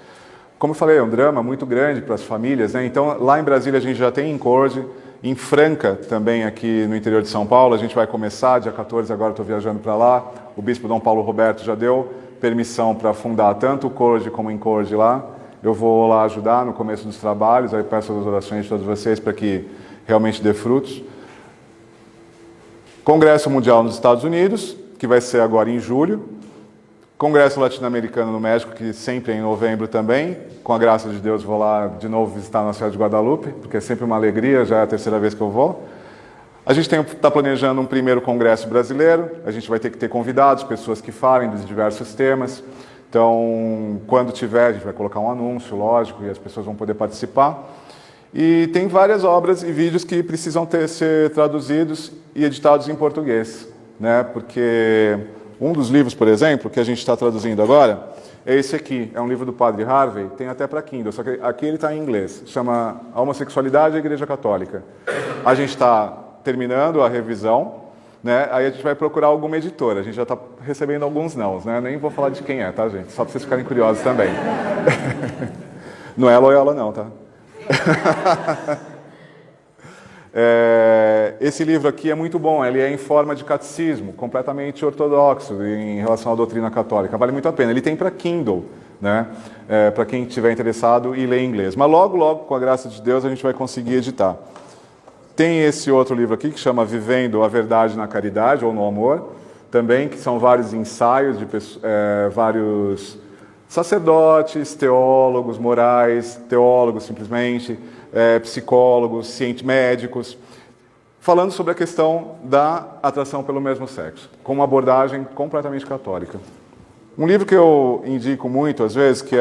Como eu falei, é um drama muito grande para as famílias, né? Então, lá em Brasília a gente já tem Encourage. Em Franca, também aqui no interior de São Paulo, a gente vai começar, dia 14, agora estou viajando para lá. O bispo Dom Paulo Roberto já deu permissão para fundar tanto o Courage como o Encourage lá. Eu vou lá ajudar no começo dos trabalhos, aí peço as orações de todos vocês para que realmente dê frutos. Congresso Mundial nos Estados Unidos, que vai ser agora em julho. Congresso Latino-Americano no México, que sempre é em novembro também. Com a graça de Deus, vou lá de novo visitar na cidade de Guadalupe, porque é sempre uma alegria, já é a terceira vez que eu vou. A gente está planejando um primeiro congresso brasileiro, a gente vai ter que ter convidados, pessoas que falem dos diversos temas. Então, quando tiver, a gente vai colocar um anúncio, lógico, e as pessoas vão poder participar. E tem várias obras e vídeos que precisam ser traduzidos e editados em português, né? Porque um dos livros, por exemplo, que a gente está traduzindo agora, é esse aqui. É um livro do Padre Harvey, tem até para Kindle, só que aqui ele está em inglês. Chama A Homossexualidade e a Igreja Católica. A gente está terminando a revisão, né? Aí a gente vai procurar alguma editora. A gente já está recebendo alguns nãos, né? Nem vou falar de quem é, tá, gente? Só para vocês ficarem curiosos também. Não é Loyola, não, tá? Esse livro aqui é muito bom, ele é em forma de catecismo, completamente ortodoxo em relação à doutrina católica. Vale muito a pena. Ele tem para Kindle, né? Para quem estiver interessado e ler em inglês. Mas logo, logo, com a graça de Deus, a gente vai conseguir editar. Tem esse outro livro aqui que chama Vivendo a Verdade na Caridade ou no Amor, também, que são vários ensaios de vários sacerdotes, teólogos morais, teólogos simplesmente, psicólogos, médicos, falando sobre a questão da atração pelo mesmo sexo, com uma abordagem completamente católica. Um livro que eu indico muito, às vezes, que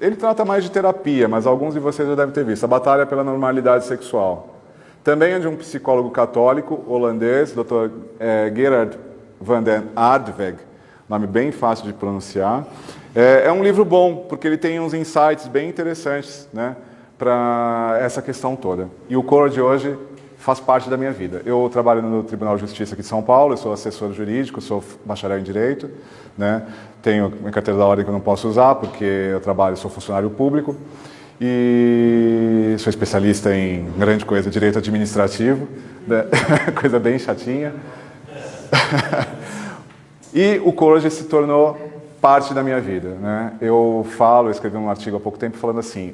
ele trata mais de terapia, mas alguns de vocês já devem ter visto, A Batalha pela Normalidade Sexual. Também é de um psicólogo católico holandês, Dr. Gerard van den Aardweg, nome bem fácil de pronunciar. É um livro bom, porque ele tem uns insights bem interessantes, né, para essa questão toda. E o coro de hoje faz parte da minha vida. Eu trabalho no Tribunal de Justiça aqui de São Paulo, eu sou assessor jurídico, sou bacharel em Direito, né? Tenho minha carteira da ordem que eu não posso usar, porque eu trabalho, sou funcionário público, e sou especialista em grande coisa, Direito Administrativo, né? Coisa bem chatinha. E o Courage se tornou parte da minha vida, né? Eu escrevi um artigo há pouco tempo falando assim,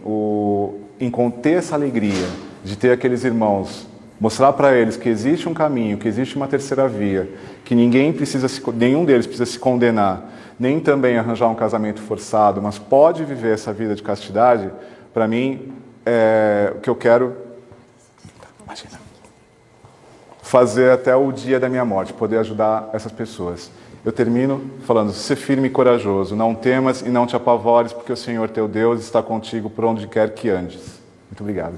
em conter essa alegria de ter aqueles irmãos, mostrar para eles que existe um caminho, que existe uma terceira via, que nenhum deles precisa se condenar, nem também arranjar um casamento forçado, mas pode viver essa vida de castidade, para mim, é o que eu quero fazer até o dia da minha morte, poder ajudar essas pessoas. Eu termino falando, ser firme e corajoso, não temas e não te apavores, porque o Senhor teu Deus está contigo por onde quer que andes. Muito obrigado.